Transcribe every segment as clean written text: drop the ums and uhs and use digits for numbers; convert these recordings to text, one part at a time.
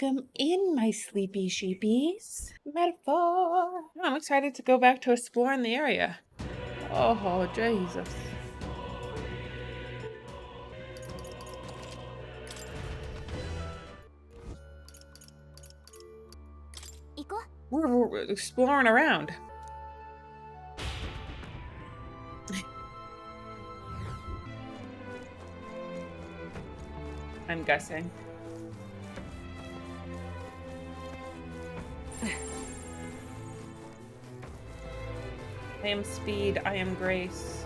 Welcome in, my sleepy sheepies. Metaphor. I'm excited to go back to exploring the area. Oh, Jesus. We're exploring around. I'm guessing. I am speed, I am grace.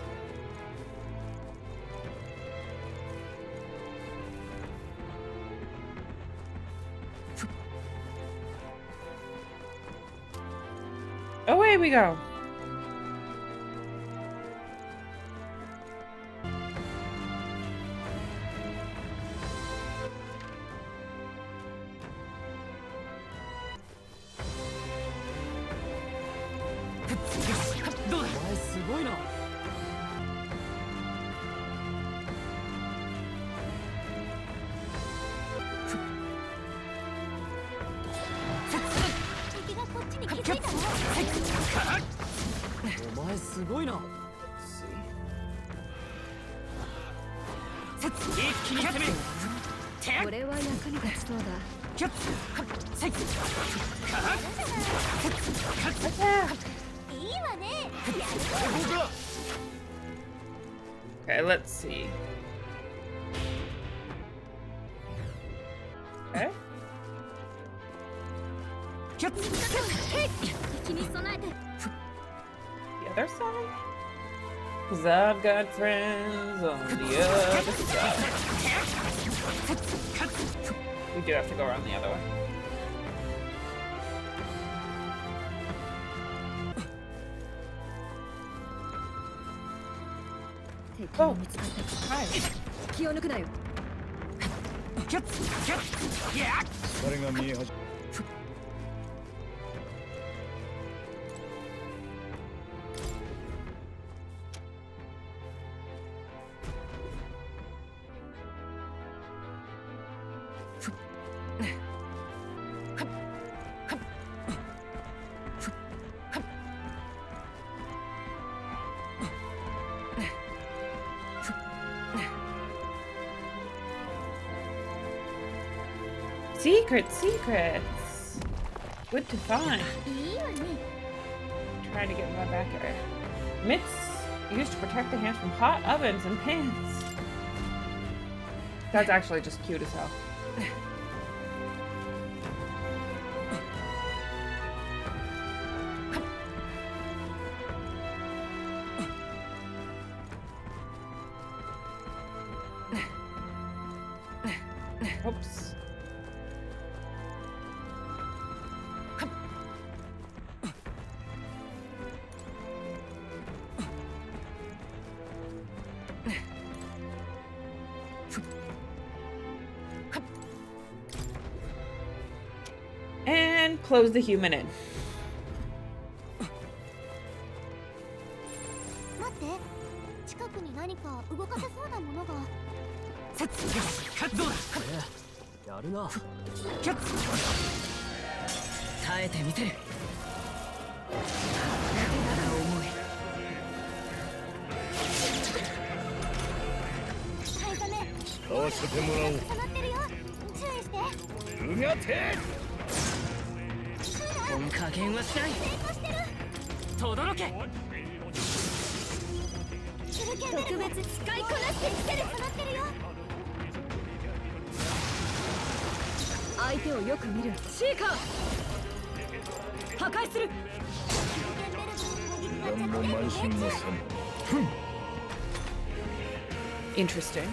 Away we go. Okay, let's see. Okay. The other side? Cause I've got friends on the other side. We do have to go around the other way. Oh, hi. Secrets. Good to find. Trying to get my back area. Mitts used to protect the hands from hot ovens and pans. That's actually just cute as hell. Oops. And close the human in. Interesting.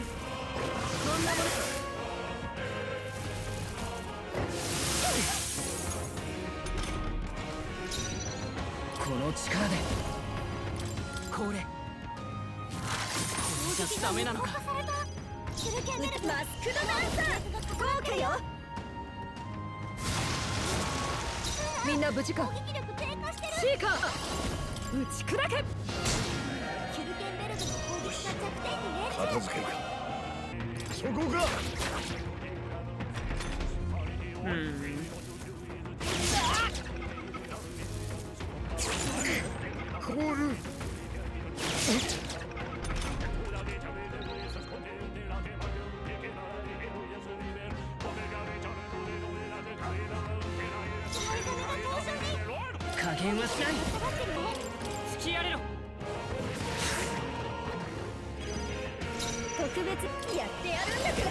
加減はしない。付き合れろ。特別やってやるんだから。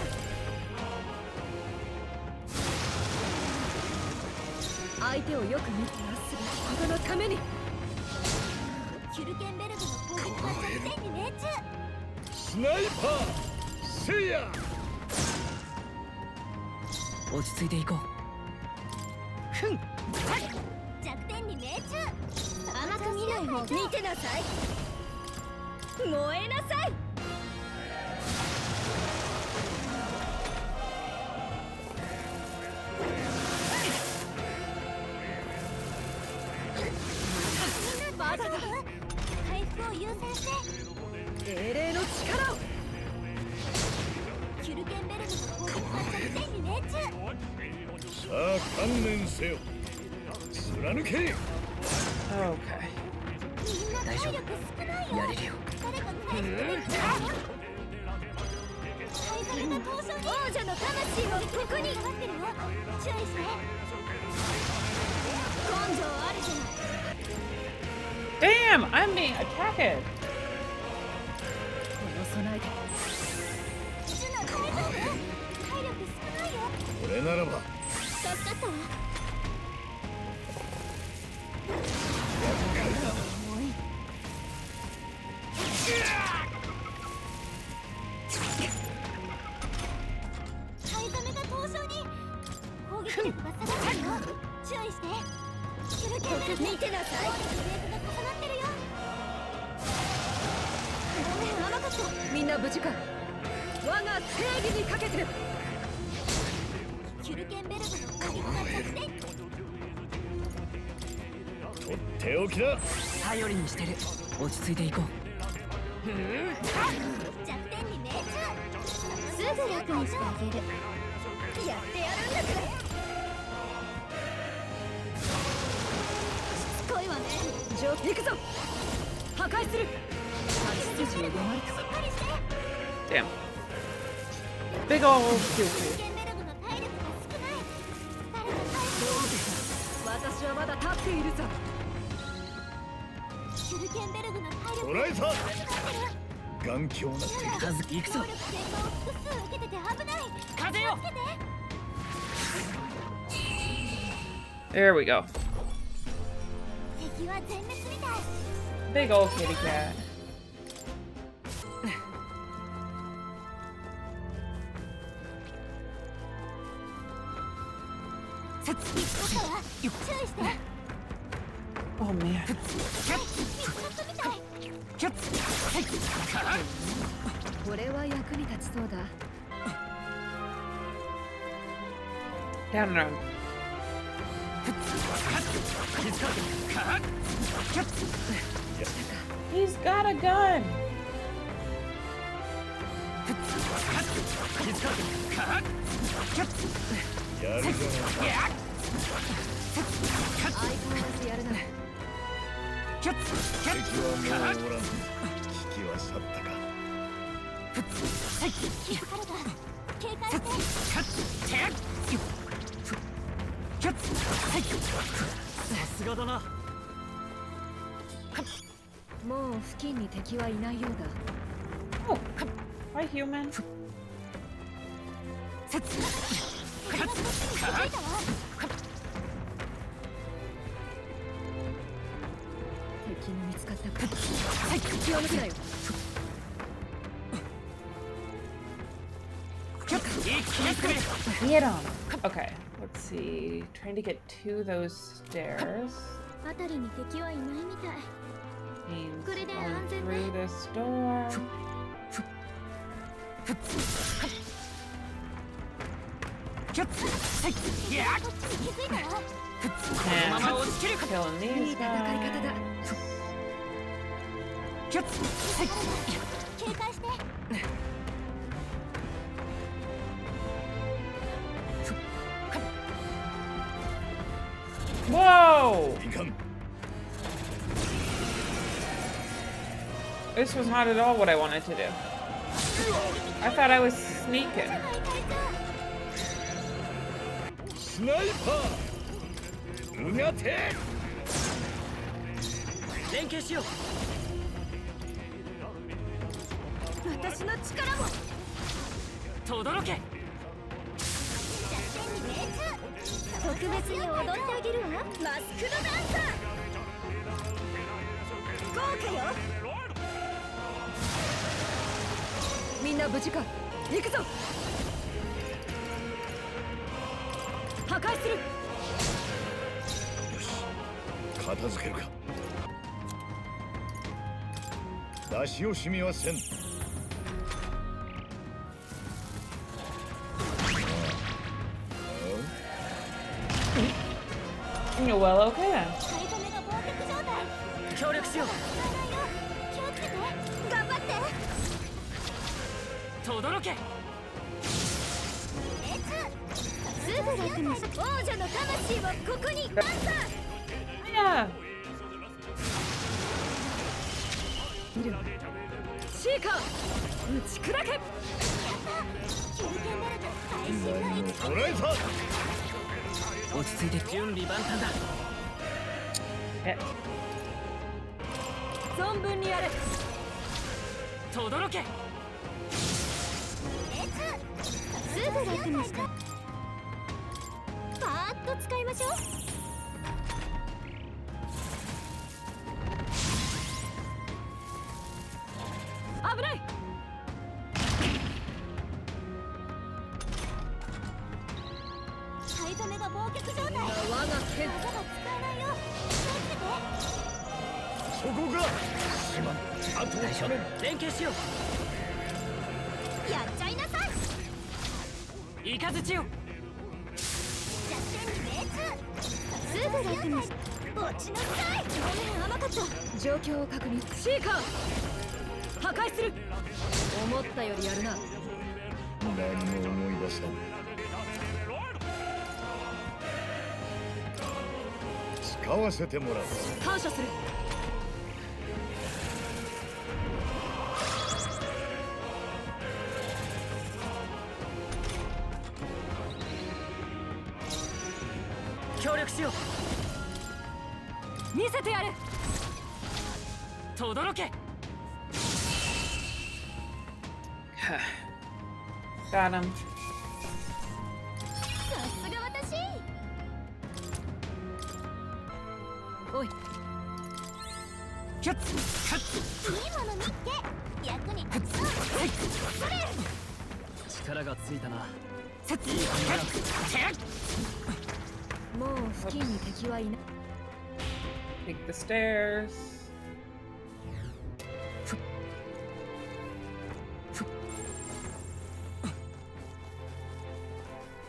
相手をよく見てまっすぐことのために。キュルケンベルグの攻撃は弱点に命中。スナイパーせいや。落ち着いていこう。ふん。弱点に命中。甘く見ない方が見てなさい。燃えなさい。まだだ。回復を優先して英霊の力を。キュルケンベルグの攻撃は弱点に命中。さあ観念せよ。貫け。Okay. みんな体力少ないよ。やれるよ。誰か回復できないの？灰皿が闘争に。王者の魂をここに。待ってるよ。注意して。根性あるじゃない。Damn, I'm being attacked. 備えて。ジュナ大丈夫？体力少ないよ。これならば助かったわ。灰ザメが闘争に。攻撃力が下がってるよ。注意して。キュルケンベルグ見てなさい。ブレークが重なってるよ。ごめん、甘かった。みんな無事か。我が正義にかけてる。キュルケンベルグの攻撃が弱点。とっておきだ。頼りにしてる。落ち着いていこう。弱点に命中。すぐ楽にしてあげる。やってやるんだから。しつこいわね。行くぞ。破壊する。8筋を読まれた。しっかりして。 Damn. Big ol' キュ Goofy. ルケンベルグの体力が少ない。誰か回復。私はまだ立っているぞ。キュルケンベルグの体力が捉えた。低くなってる。頑強な敵だ。カズキ行くぞ。能力低下を複数受けてて危ない。風よ。気をつけて。 There we go. 敵は全滅みたい。 Big ol' kitty cat. 行くから注意して。 Oh man. 見つかったみたい。これは役に立ちそうだ。 Down and around. He's got a gun. やるじゃないか。相変わらずやるな。敵はもうおらん。危機は去ったか。気づかれた。警戒して。さすがだな。もう付近に敵はいないようだ。 Oh, hi human. 敵に見つかったか。気を抜けなよ。 Get on. Okay, let's see. Trying to get to those stairs 辺りに敵はいないみたい。 means Good idea, going Hansen. through this door. 気づいたわ。 And killing い these い戦い方だ。 guys. 警戒して。 敵 Whoa! いかん。 This was not at all what I wanted to do. I thought I was sneaking. スナイパーうがて連携しよう。私の力もとどろけ。特別に踊ってあげるわ。マスクドダンサー豪華よ。みんな無事か。行くぞ。破壊する。よし片付けるか。出し惜しみはせん。 Well, okay then. 買い止めが暴虐状態。協力しよう。気をつけて。頑張って。とどろけ。すぐ楽にし。王者の魂をここに。ダンサー。 Yeah. いる。シーカー打ち砕け。やった。休憩ベルト最新の位置。捕らえた。 落ち着いて。準備万端だ。 Eh. 存分にやれ。とどろけ。すぐ楽にして。パーッと使いましょう。危ない。買い止めが暴虐状態。我が剣。技が使えないよ。そこがすまん。あと大丈夫。連携しよやっちゃいなさい。う。イカズチよ。弱点に命中。すぐ楽にして落ちなさい。ごめん甘かった。状況を確認。シーカー破壊する。思ったよりやるな。何も思い出さん。使わせてもらう。感謝する。協力しよう。見せてやる。とどろけ。 Got him. さすが私。おい。キャッカッ。いいもの見っけ。役に立つ。それ。力がついたな。もう付近に敵はいない。 Take the stairs.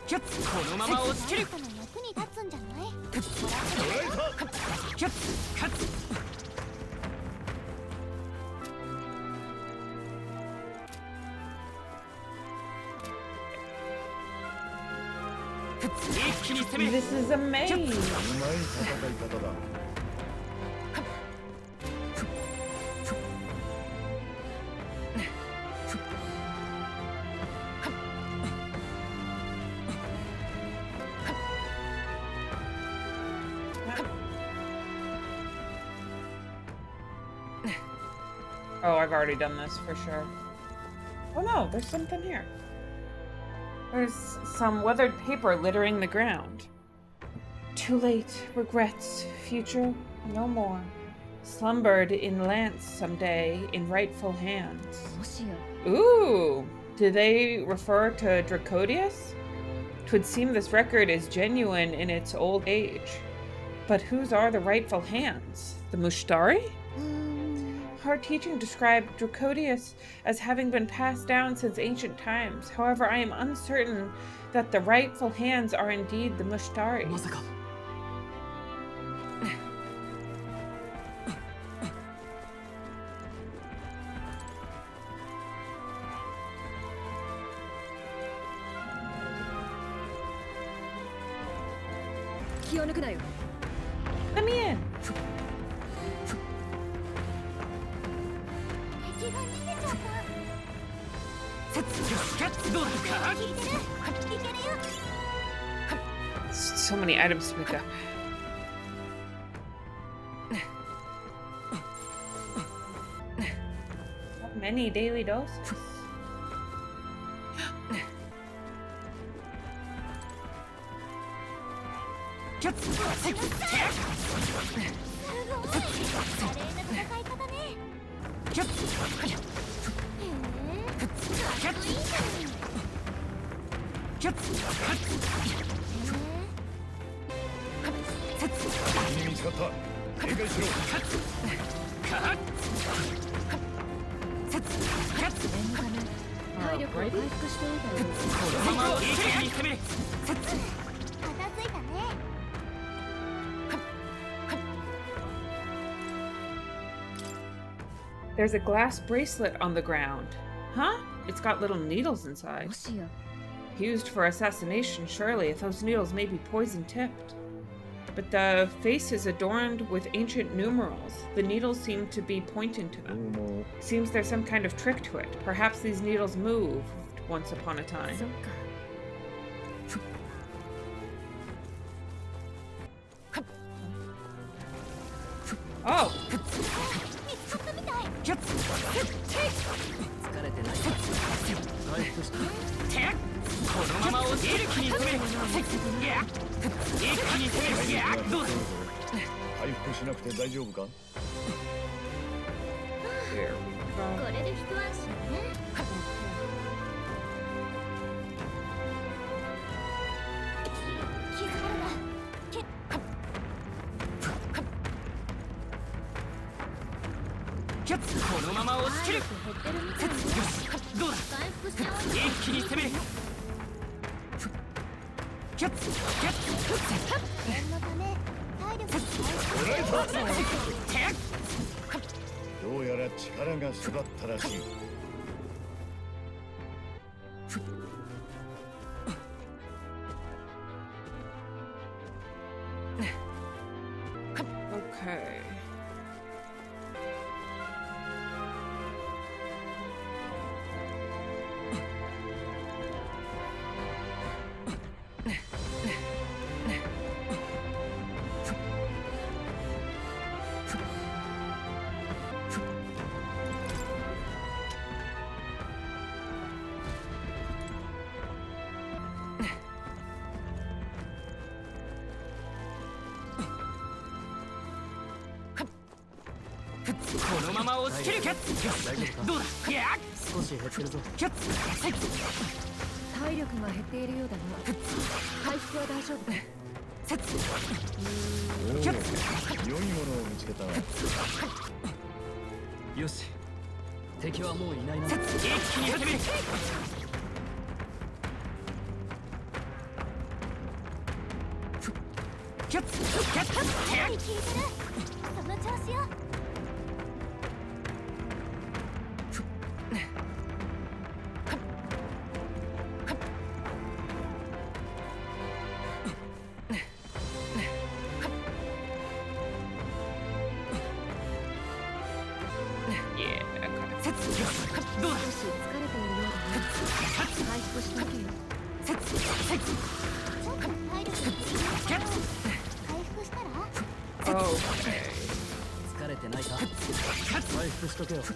キャッこのまま落ちきる。あなたの役に立つんじゃない。キャッキャッ。 一気に攻める。 This is a maze. うまい戦い方だ。 Oh, I've already done this for sure. Oh no, there's something here. There's some weathered paper littering the ground. Too late, regrets, future, no more. Slumbered in lance someday, in rightful hands. もしや。 Ooh! Do they refer to Dracodius? 'Twould seem this record is genuine in its old age. But whose are the rightful hands? The Mushtari? Our teaching described Dracodius as having been passed down since ancient times. However, I am uncertain that the rightful hands are indeed the Mushtari. まさか。 気を抜くなよ。Let me in. 敵が逃げちゃった。どうだか。効いてる。いけるよ。 So many items to pick up. How many daily doses? There's a glass bracelet on the ground. Huh? It's got little needles inside. Used for assassination, surely, if those needles may be poison-tipped. But the face is adorned with ancient numerals. The needles seem to be pointing to them. Seems there's some kind of trick to it. Perhaps these needles moved once upon a time. Oh! このまま落ちる気に攻める。いや、一気に攻める。いや、どうだ。回復しなくて大丈夫か？ There we go. これで一安心ね。傷があるな。このまま落ちる。どうだ。回復しちゃおう。一気に攻める。念のため体力を回復。どうやら力が育ったらしい。Okay.このまま落ちる。どうだ。いや、少し減ってるぞ。体力が減っているようだな。回復は大丈夫だ。良いものを見つけた。よし、敵はもういないな。一気に攻める。効いてる。その調子よ。どうだ。少し疲れているようだな。回復しとけよ。ちょっと体力が回復したら。 Okay. 疲れてないか？回復しとけよ。ち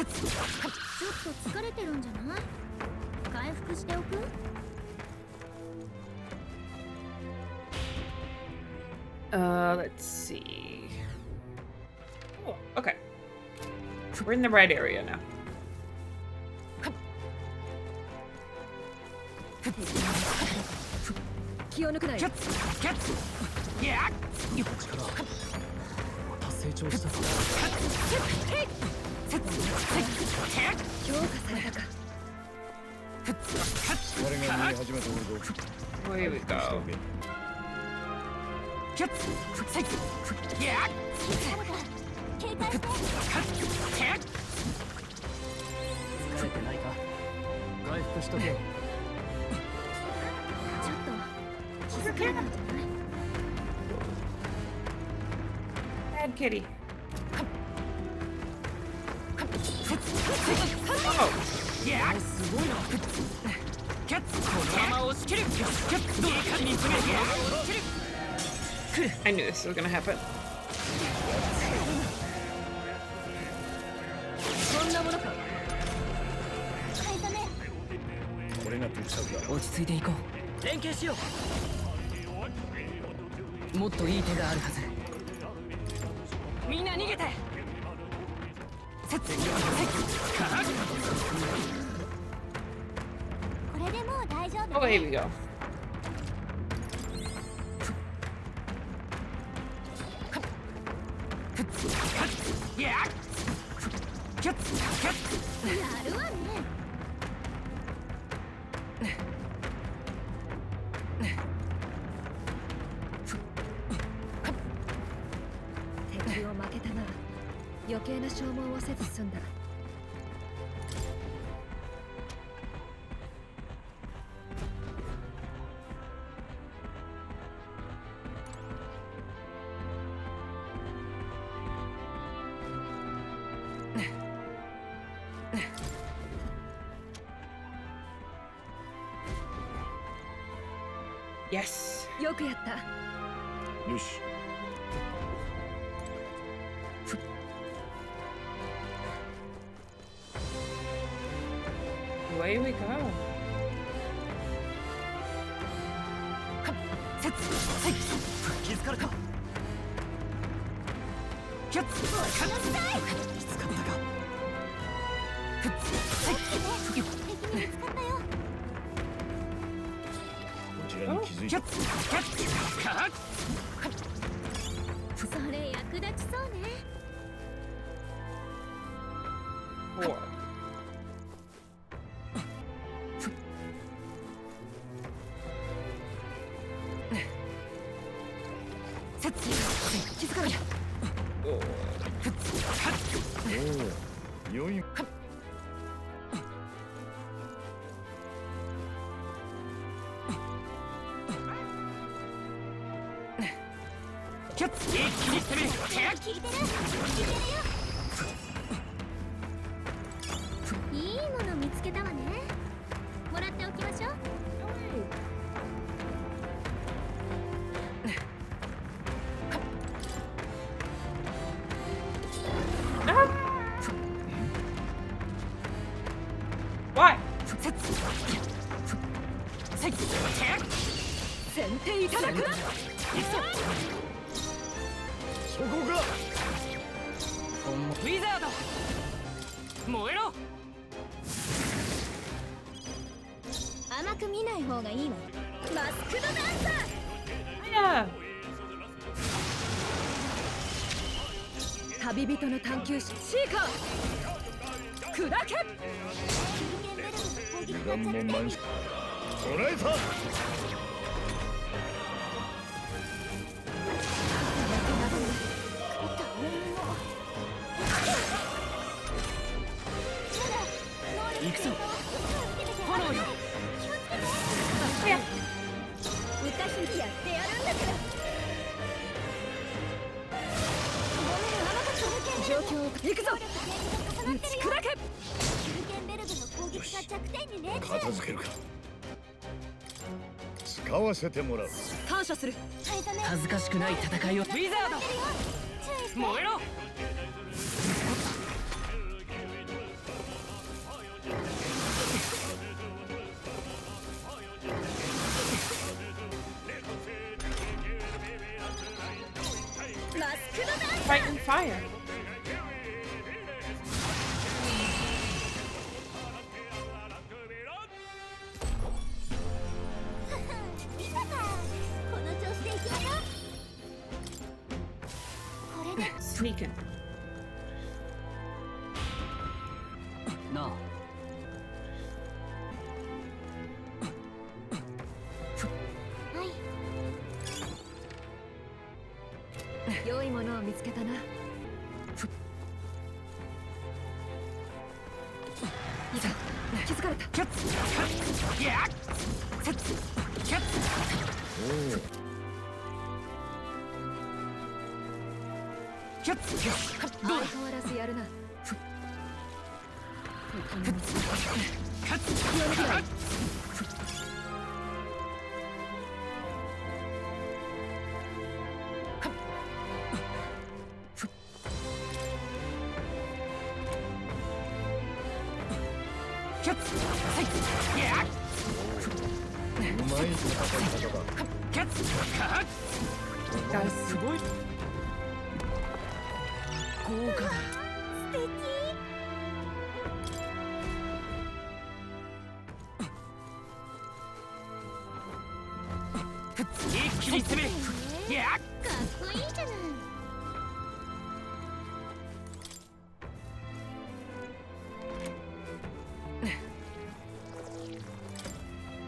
ょっと疲れてるんじゃない？回復しておく？ Let's see. Oh, okay. We're in the right area now. 気を抜くなよ。いや、力また成長したぞ。評価されたか。疲れが見え始めておるぞ。 Here we go. いや、警戒して。疲れてないか？回復しとけよ。ちょっと傷 her cat. Bad kitty. Oh. いやすごいなキャッツこのまま押し切るキャッツどうかに詰める押し切る I knew this was gonna happen. そんなものか。これが得策だ。落ち着いていこう連携しようもっといい手があるはずみんな逃げてセットこれでもう大丈夫。 Oh, here we go. いやキャッツキャッツやるわね。敵を負けたな。余計な消耗をせず済んだ。Yes. よくやった。よし。 Away we go. セットセット気づかれたキャッツキャッツきつかったかフッセッ敵に見つかったよ。こちらに気づいた。キャッツキャッツカッそれ役立ちそうね。 Four. セット気づかれた Oh. おお、良い。キャッツ一気に攻める聞いてる聞いてるよ。いいもの見つけたわね。もらっておきましょう。 Ah! Why? セットセット先手いただく。そこか。ウィザード燃えろ甘く見ない方がいいわ。マスクドダンサー。 Yeah. 旅人の探求士シーカー。砕け。油断も満載。捕らえた。行くぞフォローよ歌姫やってやるんだから。状況を行くぞ。打ち砕け。片付けるか。使わせてもらう。感謝する。恥ずかしくない戦いをウィザード燃えろマスクドダン Fighting fire. 見たか。この調子でいきましょう。これで Sneaking. なあ良いものを見つけたな。いざ気づかれた。キャッツキャッツセットキャッツおキャッツどうだ相変わらずやるな。カッツキャッツはいやうまい戦い方だ。キャッツカッすごい豪華だ一気に攻めるいやかっこいいじゃない。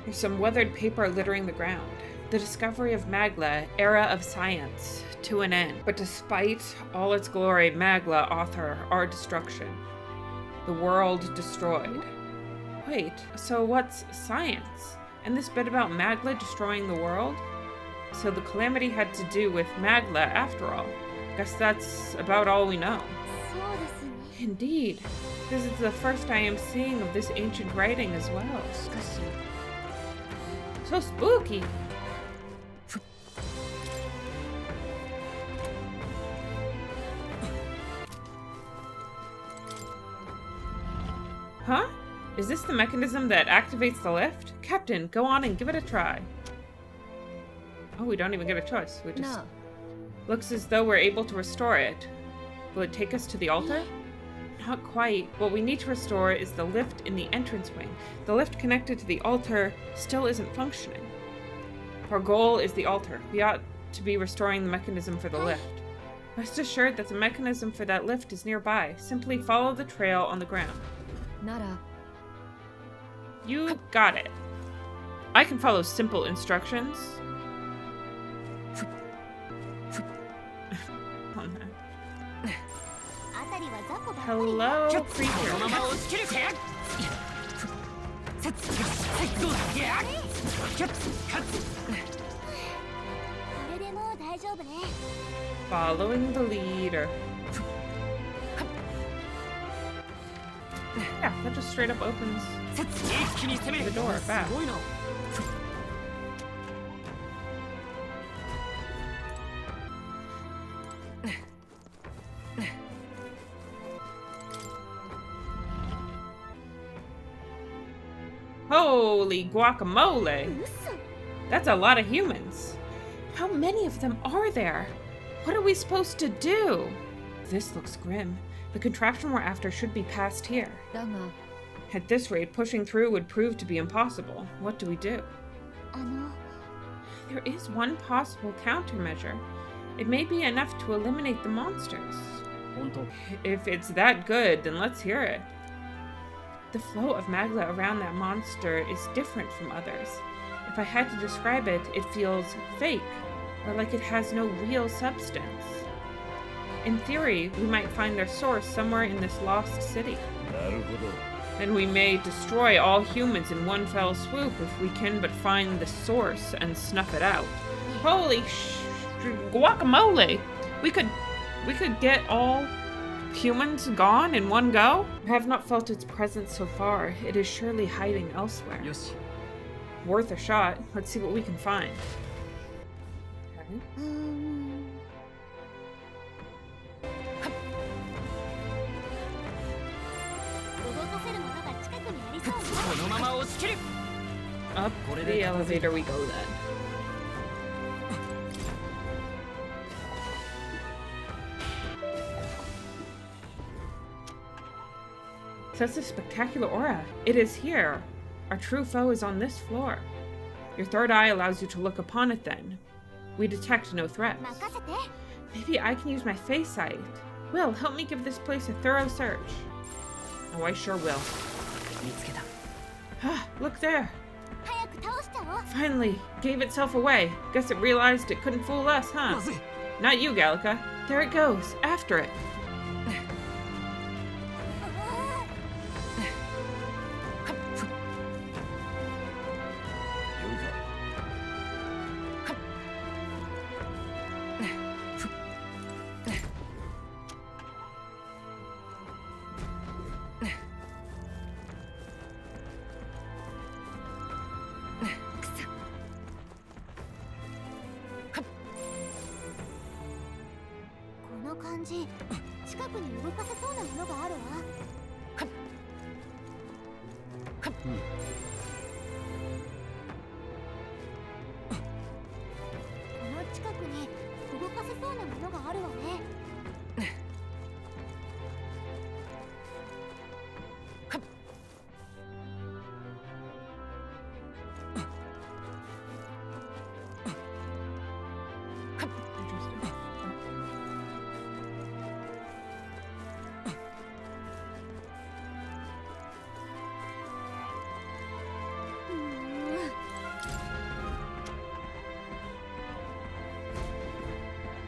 There's some weathered paper littering the ground. The discovery of Magla, era of science, to an end. But despite all its glory, Magla, author, our destruction. The world destroyed. Wait, so what's science? And this bit about Magla destroying the world? So the calamity had to do with Magla after all. Guess that's about all we know. そうですね。 Indeed. This is the first I am seeing of this ancient writing as well. しかし、 So spooky. Huh? Is this the mechanism that activates the lift? Captain, go on and give it a try. Oh, we don't even get a choice. We just... なあ、 Looks as though we're able to restore it. Will it take us to the altar? Not quite. What we need to restore is the lift in the entrance wing. The lift connected to the altar still isn't functioning. Our goal is the altar. We ought to be restoring the mechanism for the lift. Rest assured that the mechanism for that lift is nearby. Simply follow the trail on the ground. なら、 You got it. I can follow simple instructions. Hello, この creature. まま押し切るかやセッツどうだいやキャッツカッツこれでもう大丈夫ね。 Following the leader. Yeah, that just straight up opens. セッツ一気に攻める The door, す back. ごいな Holy guacamole! 嘘。 That's a lot of humans. How many of them are there? What are we supposed to do? This looks grim. The contraption we're after should be past here. だが、 At this rate, pushing through would prove to be impossible. What do we do? あの、 There is one possible countermeasure. It may be enough to eliminate the monsters. 本当 If it's that good, then let's hear it. The flow of Magla around that monster is different from others. If I had to describe it, it feels fake, or like it has no real substance. In theory, we might find their source somewhere in this lost city. なるほど。 And we may destroy all humans in one fell swoop if we can but find the source and snuff it out. Holy guacamole! We could get all humans gone in one go? I have not felt its presence so far. It is surely hiding elsewhere. よし Worth a shot. Let's see what we can find. Okay. うーん。動かせるものが近くにありそうね。このまま押し切る Up the elevator we go then. Such a spectacular aura. It is here. Our true foe is on this floor. Your third eye allows you to look upon it then. We detect no threats. 任せて。 Maybe I can use my face sight. Will, help me give this place a thorough search. Oh, I sure will. 見つけた Ah, look there. 早く倒しちゃおう。 Finally, gave itself away. Guess it realized it couldn't fool us, huh? まずい Not you, Gallica. There it goes. After it. じ。近くに動かせそうなものがあるわ。この近くに動かせそうなものがあるわね。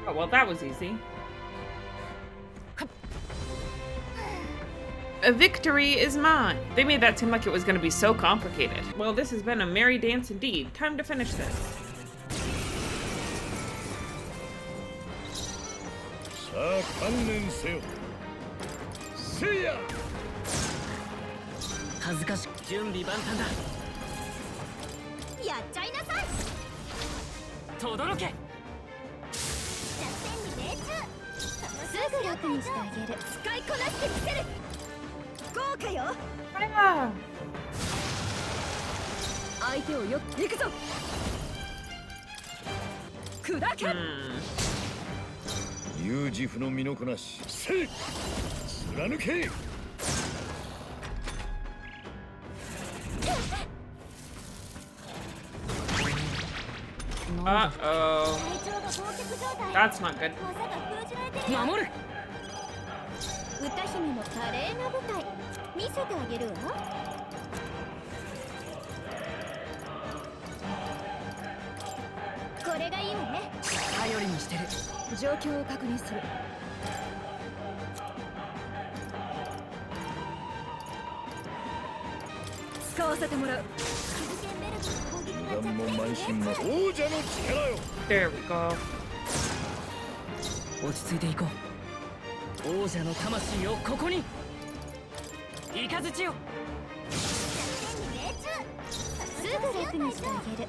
Oh, well, that was easy. A victory is mine. They made that seem like it was going to be so complicated. Well, this has been a merry dance indeed. Time to finish this. さあ観念せよ。せいや。恥ずかしく準備万端だ。やっちゃいなさい。轟け。弱点に命中。すぐ楽にしてあげる。使いこなしてみせる。豪華よ。Ah. 相手をよく行くぞ。砕け。有自負の身のこなし。せい。貫け。Uh-oh. That's not good. 守る。歌姫の華麗な舞台見せてあげるわ。これがいいわね。頼りにしてる。状況を確認する。使わせてもらう。油断も慢心も王者の力よ。 There we go. 落ち着いていこう。王者の魂をここに。イカズチよ。すぐ楽にしてあげる。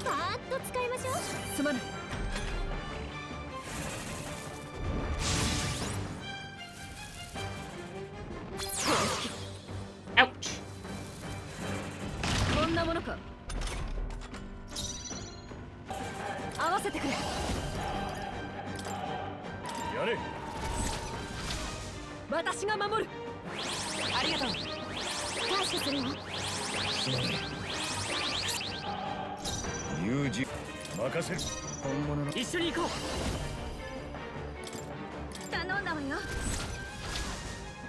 パーッと使いましょう。すまない。Ouch. こんなものか。合わせてくれ。やれ。私が守る。ありがとう。感謝するわ。すまない。有事任せる。本物の一緒に行こ頼んだわよ。う。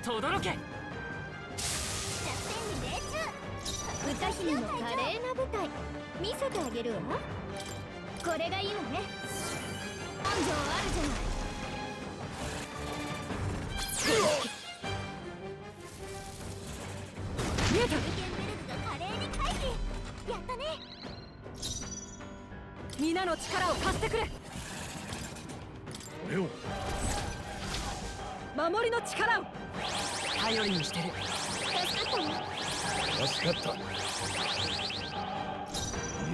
轟け。歌姫の華麗な舞台見せてあげるわ。これがいいわね。根性あるじゃない。見えた。ルケンベルグが華麗に回避。やったね。皆の力を貸してくれ。俺を。守りの力を。頼りにしてる。助かったわ。助かった。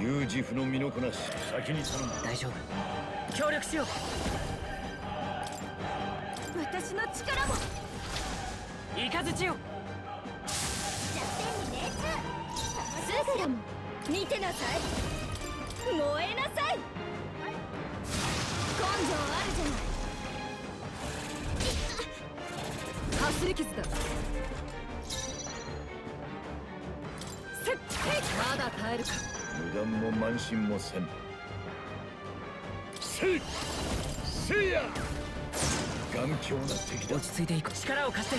有自負の身のこなし。先に頼む。大丈夫。協力しよう。私の力も。イカズチよ。弱点に命中。すぐでも見てなさい。燃えなさい。根性あるじゃない。かすり傷だ。まだ耐えるか。無断も慢心もせん。せい。せいや。頑強な敵だ。落ち着いていこう。力を貸して。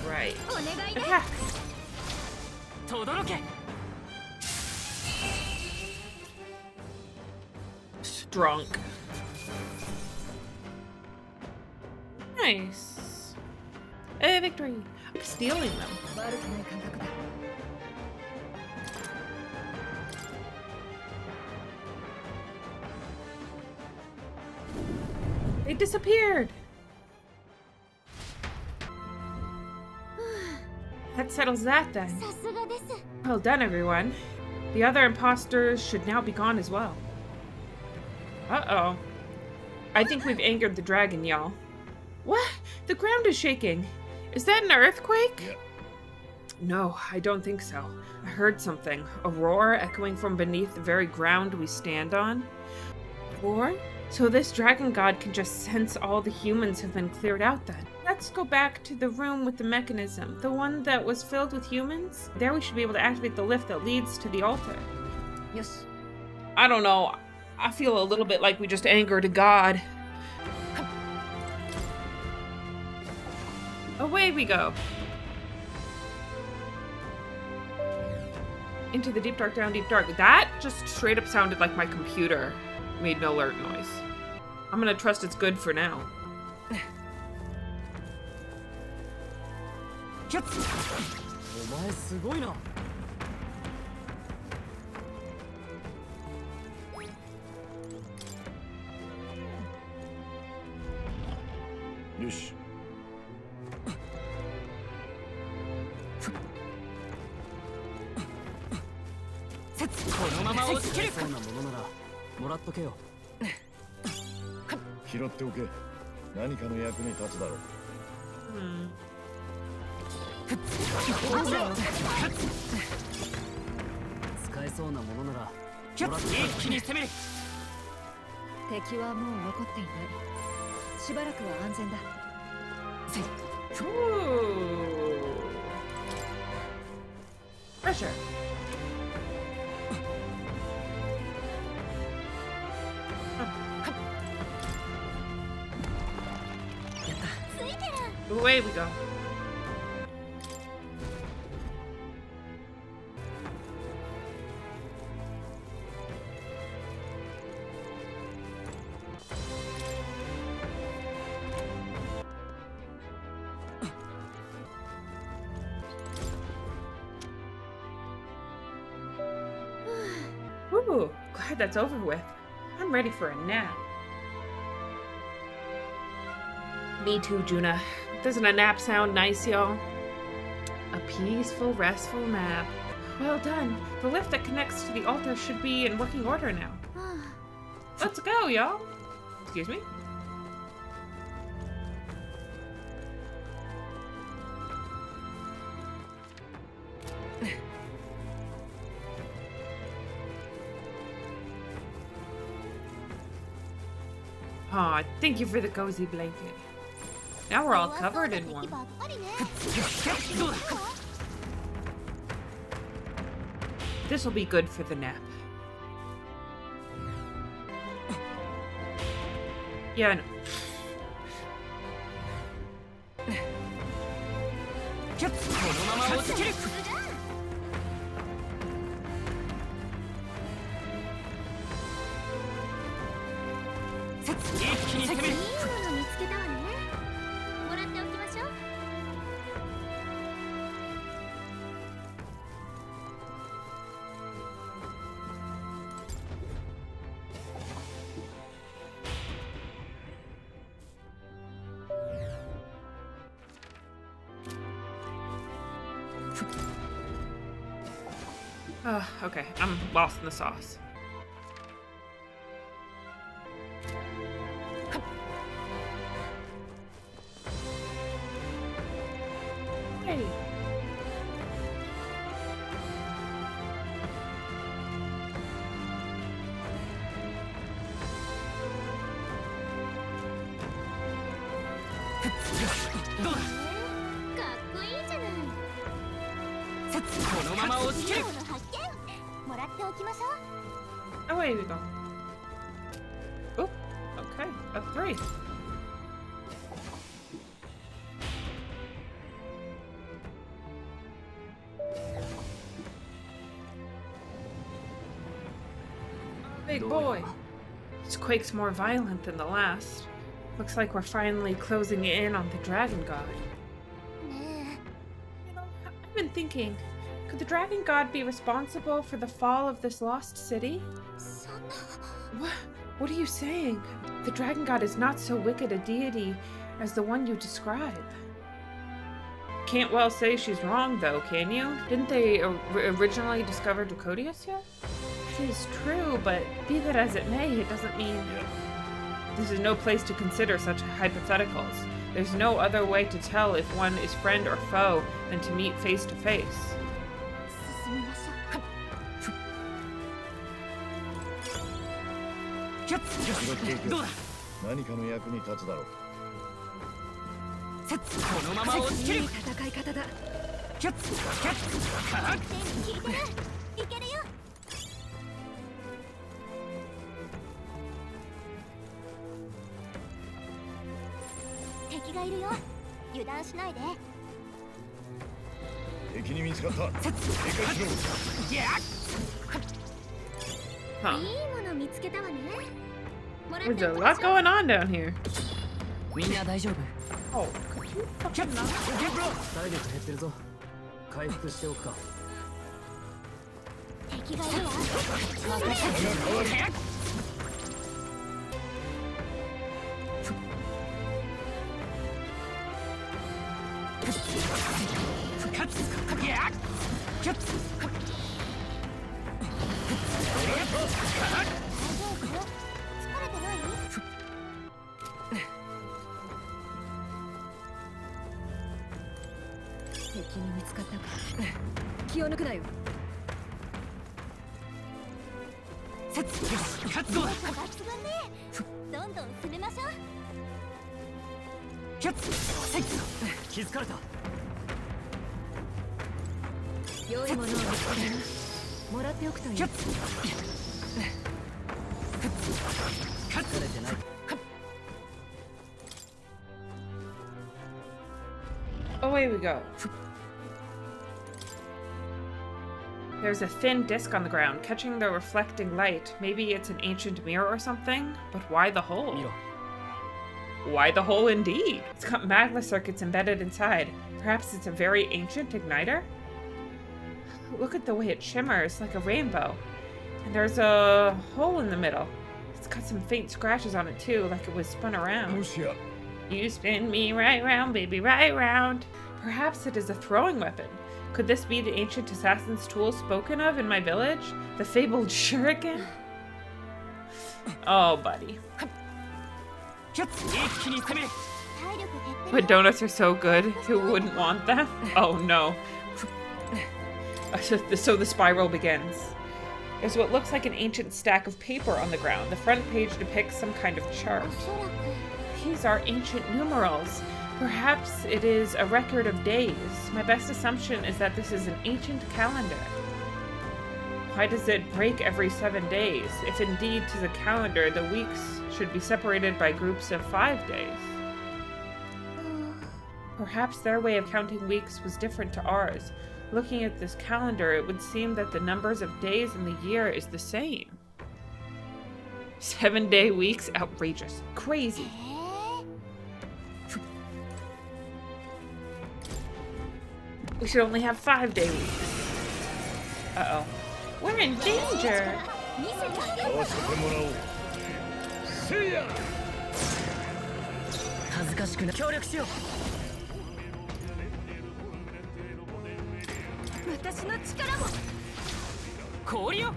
Right. お願いね。 Attack. 轟け。 Drunk. Nice. A victory. I'm stealing them. 悪くない感覚だ。They disappeared. That settles that then. さすがです。 Well done, everyone. The other imposters should now be gone as well. Uh-oh. I think we've angered the dragon, y'all. What? The ground is shaking. Is that an earthquake? Yeah. No, I don't think so. I heard something. A roar echoing from beneath the very ground we stand on. Roar? So this dragon god can just sense all the humans have been cleared out then. Let's go back to the room with the mechanism. The one that was filled with humans? There we should be able to activate the lift that leads to the altar. Yes. I don't know. I feel a little bit like we just angered a god. Away we go. Into the deep dark, down deep dark. That just straight up sounded like my computer made an alert noise. I'm gonna trust it's good for now. キャッツお前すごいな。よし。このまま押し切るそうなものならもらっとけよ。拾っておけ。何かの役に立つだろう。使えそうなものならキャッツ一気に攻める。敵はもう残っていない。しばらくは安全だ。Ooh. Pressure. Away we go. Ooh, glad that's over with. I'm ready for a nap. Me too, Juna. Doesn't a nap sound nice, y'all? A peaceful, restful nap. Well done. The lift that connects to the altar should be in working order now. Let's go, y'all. Excuse me? Aw, thank you for the cozy blanket. Now we're all covered in one. This'll be good for the nap. Yeah, I know. キャッツこのまま押し切る。一気に攻める。いいもの見つけたわね。もらっておきましょう。Okay, I'm lost in the sauce. Hey.どうだ。かっこいいじゃない。このまま押し切る。いいもの発見。もらっておきましょう。 Away we go. Oh, okay, a 3. Big boy. This quake's more violent than the last. Looks like we're finally closing in on the dragon god. You know, I've been thinking, could the dragon god be responsible for the fall of this lost city? What are you saying? The dragon god is not so wicked a deity as the one you describe. can't well say she's wrong, though, can you? Didn't they originally discover Dracodius here? It is true, but be that as it may, it doesn't mean... This is no place to consider such hypotheticals. There's no other way to tell if one is friend or foe than to meet face to face. 進みましょう。キャッツどうだ何かの役に立つだろう。セッツこのまま押し切るいい戦い方だ。キャッツキャッツカッ効いてる。いけるよ。敵がいるよ。油断しないで。敵に見つかった。セッツ警戒しろ。ギャッ Huh. いいもの見つけたわね。もらって There's a lot going on down here. みんな大丈夫 Oh, could you キャ fucking ッツ not? ゲブロ体力減ってるぞ。回復しておくか。敵がいるわ。カッツギャッキャッツ大丈夫？疲れてない？敵に見つかったか。気を抜くなよ。セッツカッツどうだ抜群ね。どんどん進めましょう。キャッツセッツ気づかれた。良いものを見つける。もらっておくといい。キャッツカッツ疲れてない。 Away we go. There's a thin disc on the ground, catching the reflecting light. Maybe it's an ancient mirror or something? But why the hole? 見ろ。 Why the hole indeed? It's got magma circuits embedded inside. Perhaps it's a very ancient igniter? Look at the way it shimmers, like a rainbow. And there's a hole in the middle. It's got some faint scratches on it too, like it was spun も around. しや You spin me right round, baby, right round. Perhaps it is a throwing weapon. Could this be the ancient assassin's tool spoken of in my village? The fabled shuriken? Oh, buddy. キャッツ一気に攻める体力減ってる But donuts are so good. Who wouldn't want them? Oh no. So the spiral begins. There's what looks like an ancient stack of paper on the ground. The front page depicts some kind of chart. おそらく These are ancient numerals. Perhaps it is a record of days. My best assumption is that this is an ancient calendar. Why does it break every 7 days? If indeed 'tis a calendar, the weeks should be separated by groups of 5 days. Perhaps their way of counting weeks was different to ours. Looking at this calendar, it would seem that the numbers of days in the year is the same. 7-day weeks? Outrageous. Crazy. We should only have 5-day weeks. Uh-oh. We're in danger! 見せてあげる。合わせてもらおう。せいや。恥ずかしくない。協力しよう。私の力も。氷よ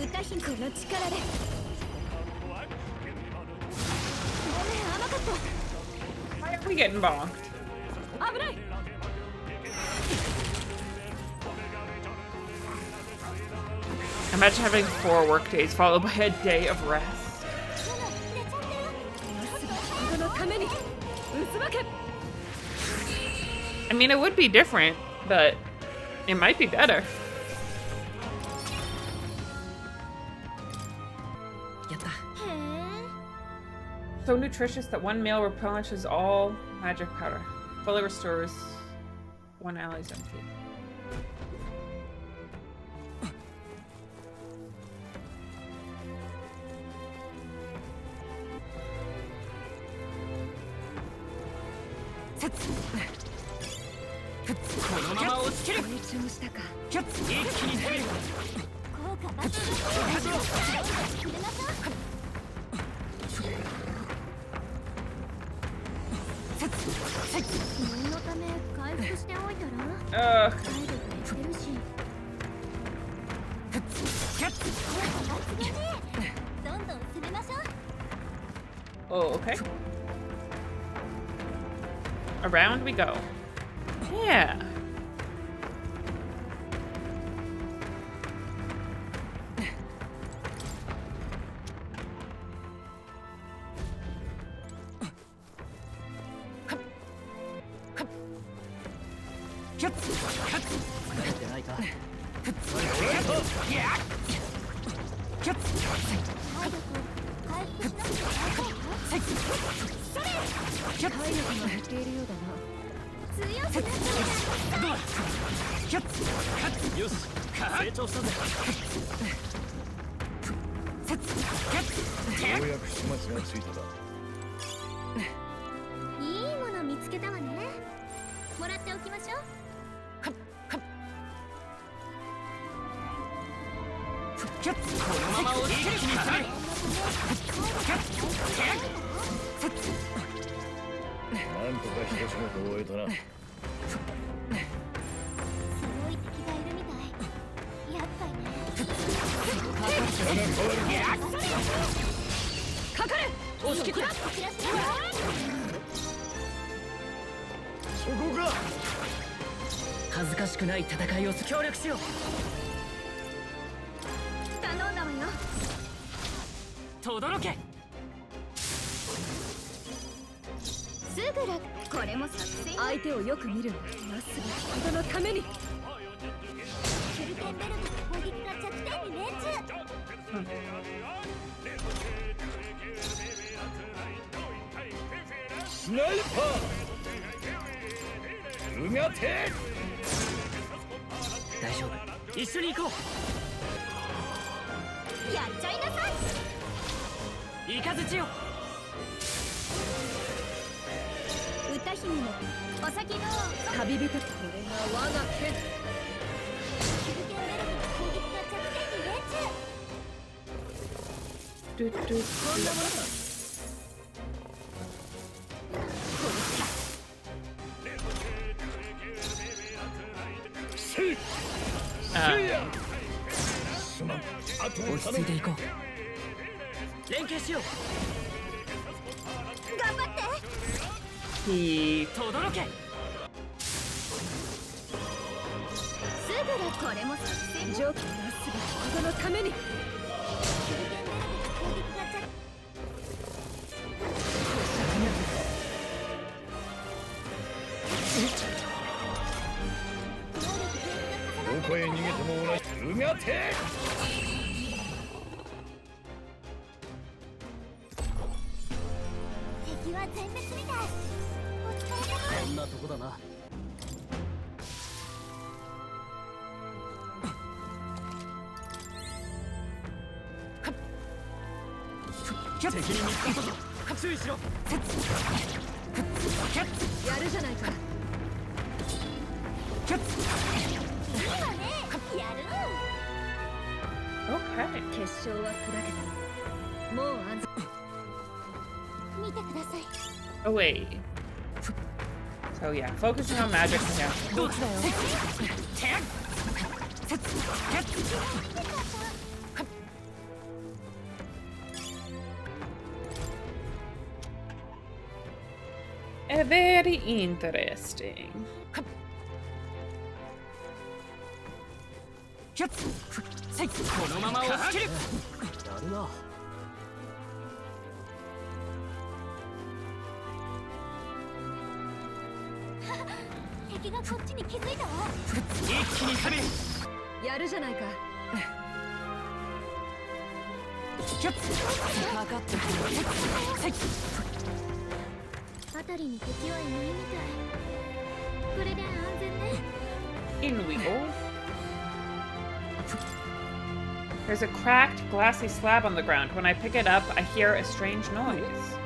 歌姫の力で。ごめん、甘かっ Why are we getting bonked? た。危ない。 Imagine having 4 workdays followed by a day of rest. 人のために。渦巻け。 I mean, it would be different, but it might be better. やった。 へえ。 So nutritious that 1 meal replenishes all magic powder. Fully restores 1 ally's MP. Set. このまま押し切る成長したか。キャッツ一気に攻める効果抜群。念のため回復しておいたら Ugh. 体力減ってるし。どんどん攻めましょう。 Oh, okay. Around we go. Yeah. He これも作戦上記なすべきことのために。どこへ逃げても同じ。うがて。敵は全滅みたい。お疲れ様。こんなとこだな。責任につくぞ。注意しろ。やるじゃないか。今ね、やる。 okay. 決勝は砕けた。もう安全。見てください。 Oh wait. So yeah, focusing on magic for him. どっちだよ。Very interesting. このまま押し切る。やるな。敵がこっちに気づいたわ。一気に攻める。やるじゃないか。かかってくる。辺りに敵はいないみたい。これで安全ね。 In we go. There's a cracked, glassy slab on the ground. When I pick it up, I hear a strange noise.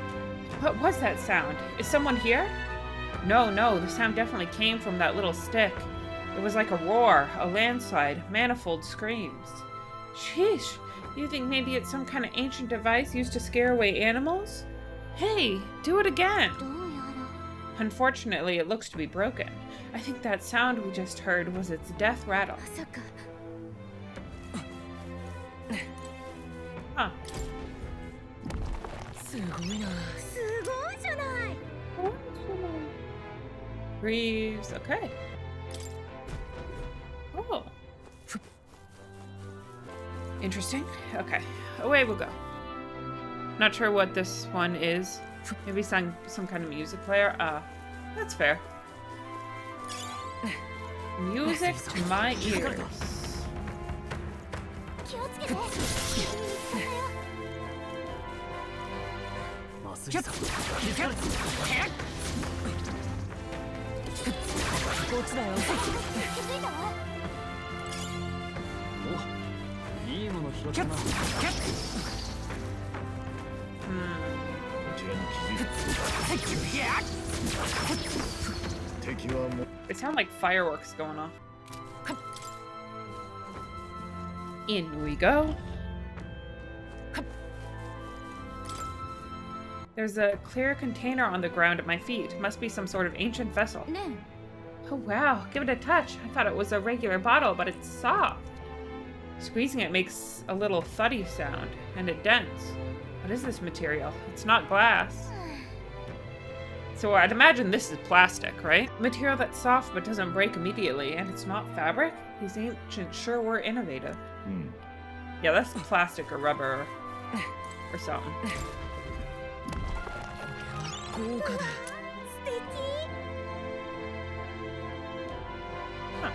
What was that sound? Is someone here? No, the sound definitely came from that little stick. It was like a roar, a landslide, manifold screams. Sheesh, you think maybe it's some kind of ancient device used to scare away animals? Hey, do it again! どうやら Unfortunately, it looks to be broken. I think that sound we just heard was its death rattle. まさか Huh. すごいな。すごいじゃない Greaves, okay. Oh. Interesting. Okay, away we'll go. Not sure what this one is. Maybe some kind of music player. That's fair. Music to my ears. 気をつけて 麻酔さんこっちだよ。気づいたわ おいいもの拾ったな こちらに気づいた敵はもう They sound like fireworks going off. In we go. There's a clear container on the ground at my feet. Must be some sort of ancient vessel. ね Oh wow, give it a touch. I thought it was a regular bottle, but it's soft. Squeezing it makes a little thuddy sound, and it dents. What is this material? It's not glass. So I'd imagine this is plastic, right? Material that's soft but doesn't break immediately, and it's not fabric? These ancients sure were innovative. Yeah, that's plastic or rubber or something. 豪華だ。 素敵 Huh.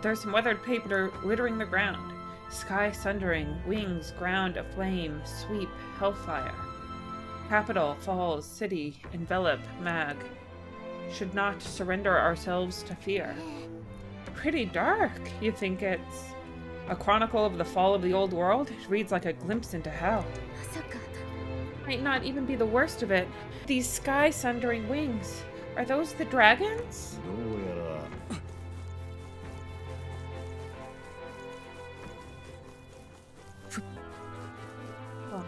There's some weathered paper littering the ground. Sky sundering, wings, ground aflame, sweep, hellfire. Capital, falls, city, envelop, mag. Should not surrender ourselves to fear. Pretty dark. You think it's a chronicle of the fall of the old world? It reads like a glimpse into hell. まさか Might not even be the worst of it. These sky sundering wings. Are those the dragons? どうやら Oh.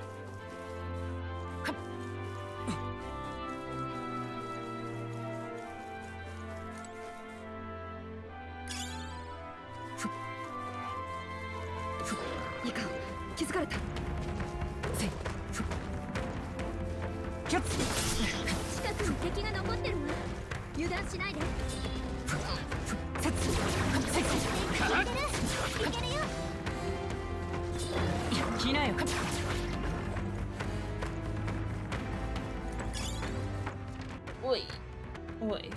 いかん気づかれた キャッツ。近くに敵が残ってるわ油断しないでいけるいけるよ 来なよ。 Oi. Oi.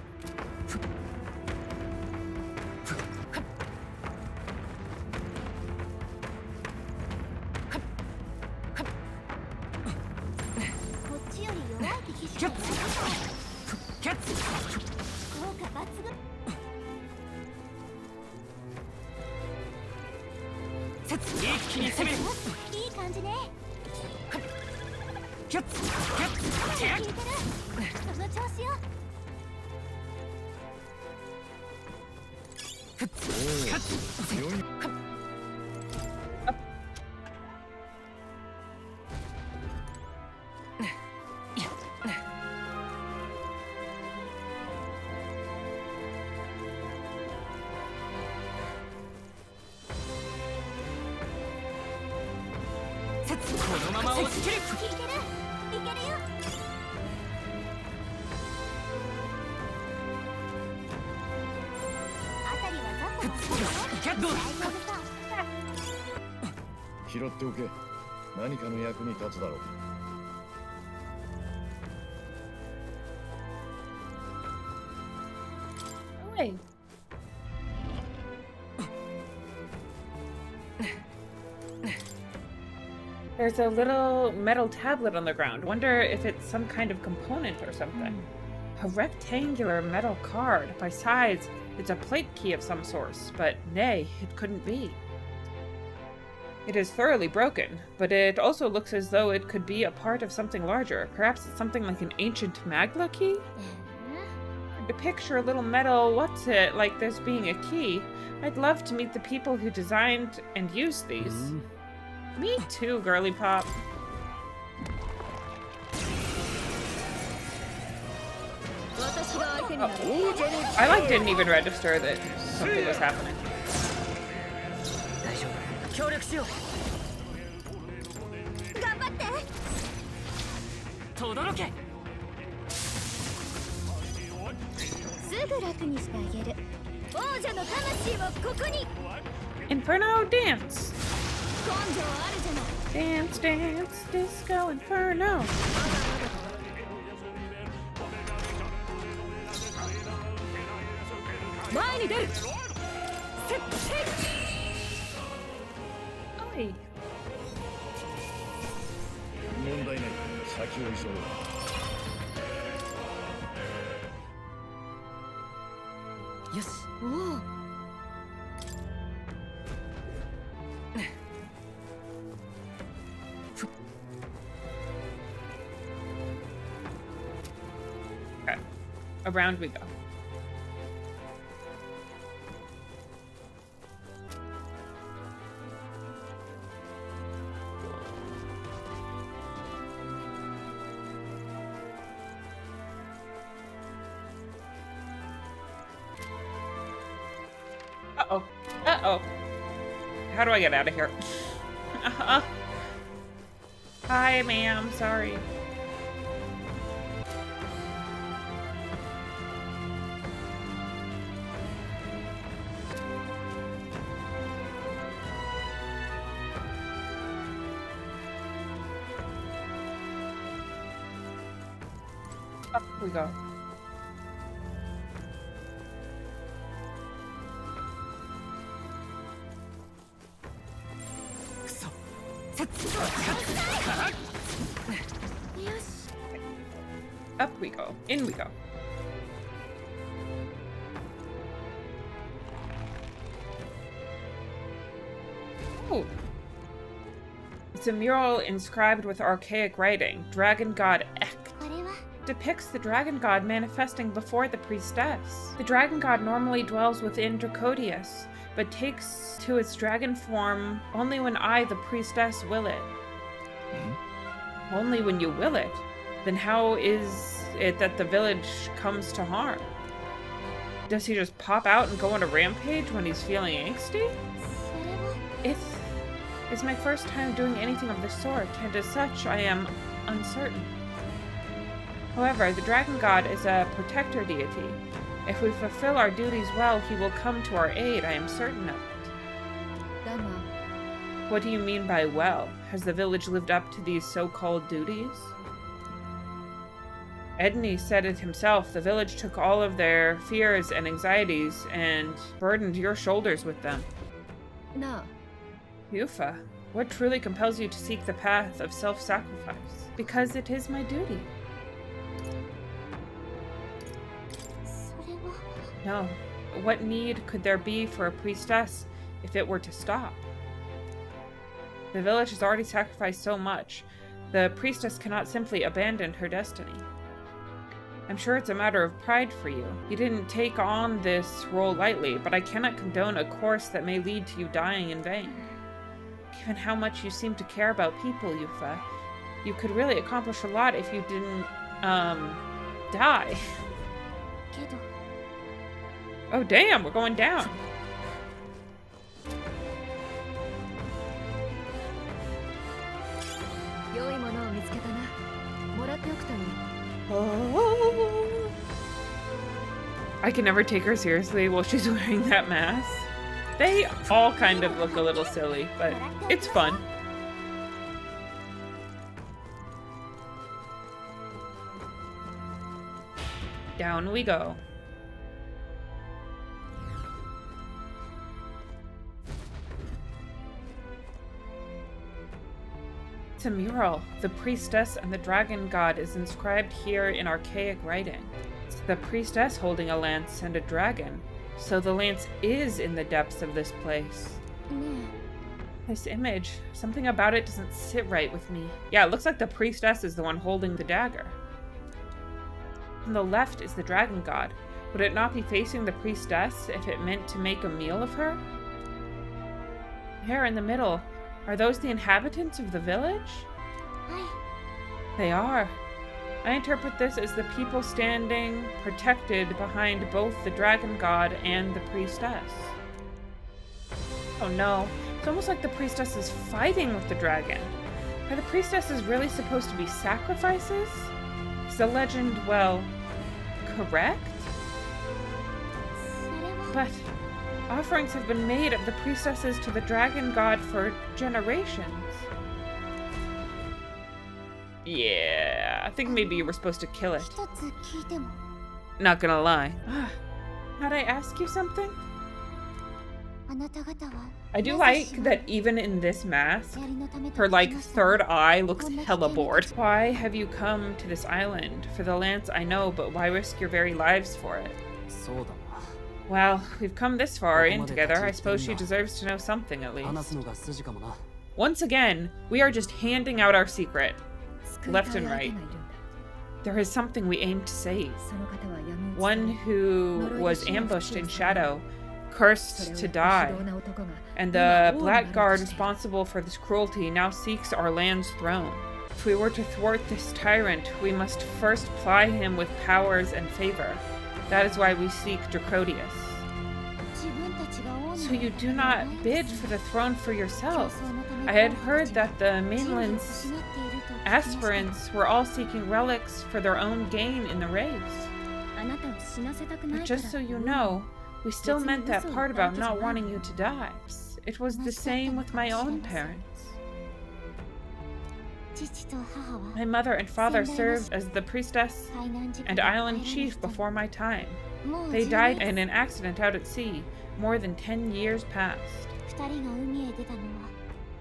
拾っておけ。何かの役に立つだろう。Oi. There's a little metal tablet on the ground. Wonder if it's some kind of component or something. A rectangular metal card. By size, it's a plate key of some sort, but nay, it couldn't be. It is thoroughly broken, but it also looks as though it could be a part of something larger. Perhaps it's something like an ancient Magla key? To picture a little metal what's-it like this being a key. I'd love to meet the people who designed and used these. Me too, girly pop. I like didn't even register that something was happening. 大丈夫協力しよう頑張って轟けすぐ楽にしてあげる王者の魂をここに Inferno dance! 根性あるじゃない Dance, dance, disco inferno! 前に出る Oi. 問題ない。先を急ごう。よしおお Okay. Around we go. Uh-oh. Uh-oh. How do I get out of here? Hi, ma'am. Sorry. Up we go. Up we go. In we go. Oh. It's a mural inscribed with archaic writing. Dragon God Ek. これは Depicts the dragon god manifesting before the priestess. The dragon god normally dwells within Dracodius, but takes to its dragon form only when I, the priestess, will it. Only when you will it? Then how is it that the village comes to harm? Does he just pop out and go on a rampage when he's feeling angsty? それは It is my first time doing anything of the sort, and as such, I am uncertain. However, the dragon god is a protector deity. If we fulfill our duties well, he will come to our aid, I am certain of it. だが What do you mean by well? Has the village lived up to these so-called duties? Edney said it himself. The village took all of their fears and anxieties and burdened your shoulders with them. なあ Yufa, what truly compels you to seek the path of self-sacrifice? Because it is my duty. それは No. What need could there be for a priestess if it were to stop? The village has already sacrificed so much. The priestess cannot simply abandon her destiny. I'm sure it's a matter of pride for you. You didn't take on this role lightly, but I cannot condone a course that may lead to you dying in vain. Given how much you seem to care about people, Yufa, you could really accomplish a lot if you didn't, die. けど Oh damn, we're going down. 良いものを見つけたなもらっておくために I can never take her seriously while she's wearing that mask. They all kind of look a little silly, but it's fun. Down we go. It's a mural. The priestess and the dragon god is inscribed here in archaic writing. It's the priestess holding a lance and a dragon, so the lance is in the depths of this place. ね This image, something about it doesn't sit right with me. Yeah, it looks like the priestess is the one holding the dagger. On the left is the dragon god. Would it not be facing the priestess if it meant to make a meal of her? Here in the middle, are those the inhabitants of the village? They are. I interpret this as the people standing protected behind both the dragon god and the priestess. Oh no, it's almost like the priestess is fighting with the dragon. Are the priestesses really supposed to be sacrifices? Is the legend, well, correct? But offerings have been made of the priestesses to the dragon god for generations. Yeah, I think maybe you were supposed to kill it. Not gonna lie. Might I ask you something? I do like that even in this mask, her third eye looks hella bored. Why have you come to this island? For the lance I know, but why risk your very lives for it? Well, we've come this far in together. I suppose she deserves to know something at least. Once again, we are just handing out our secret, left and right. There is something we aim to save. One who was ambushed in shadow, cursed to die, and the blackguard responsible for this cruelty now seeks our land's throne. If we were to thwart this tyrant, we must first ply him with powers and favor. That is why we seek Dracodius. So you do not bid for the throne for yourself. I had heard that the mainland's aspirants were all seeking relics for their own gain in the race. But just so you know, we still meant that part about not wanting you to die. It was the same with my own parents. My mother and father served as the priestess and island chief before my time. They died in an accident out at sea, more than 10 years past.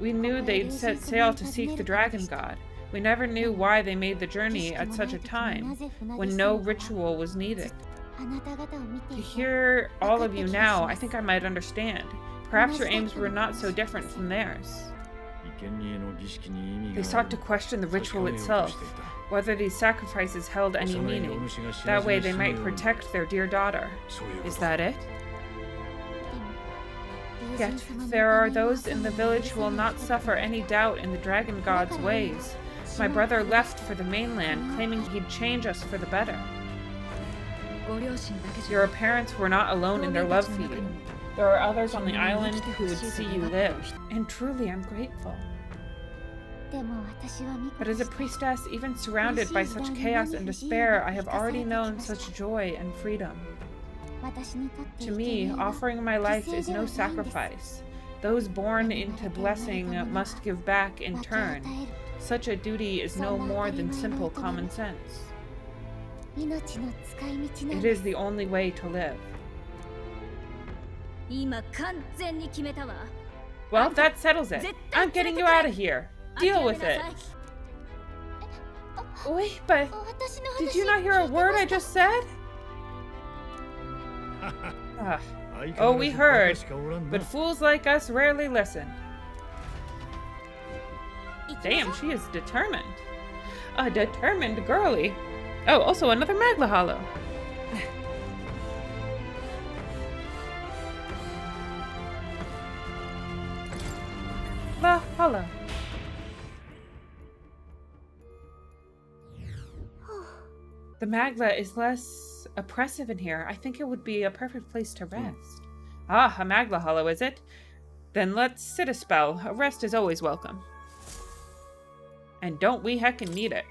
We knew they'd set sail to seek the dragon god. We never knew why they made the journey at such a time, when no ritual was needed. To hear all of you now, I think I might understand. Perhaps your aims were not so different from theirs. They sought to question the ritual itself, whether these sacrifices held any meaning. That way they might protect their dear daughter. Is that it? Yet, there are those in the village who will not suffer any doubt in the dragon god's ways. My brother left for the mainland, claiming he'd change us for the better. Your parents were not alone in their love for you. There are others on the island who would see you live, and truly I'm grateful. But as a priestess, even surrounded by such chaos and despair, I have already known such joy and freedom. To me, offering my life is no sacrifice. Those born into blessing must give back in turn. Such a duty is no more than simple common sense. It is the only way to live. Well, that settles it. I'm getting you out of here. Deal with it. Wait, but did you not hear a word I just said? Oh, we heard, but fools like us rarely listen. Damn, she is determined. A determined girly. Oh, also another Magla Hollow. La Hollow. The Magla is less oppressive in here. I think it would be a perfect place to rest. Ah, a Magla Hollow, is it? Then let's sit a spell. A rest is always welcome. And don't we heckin' need it.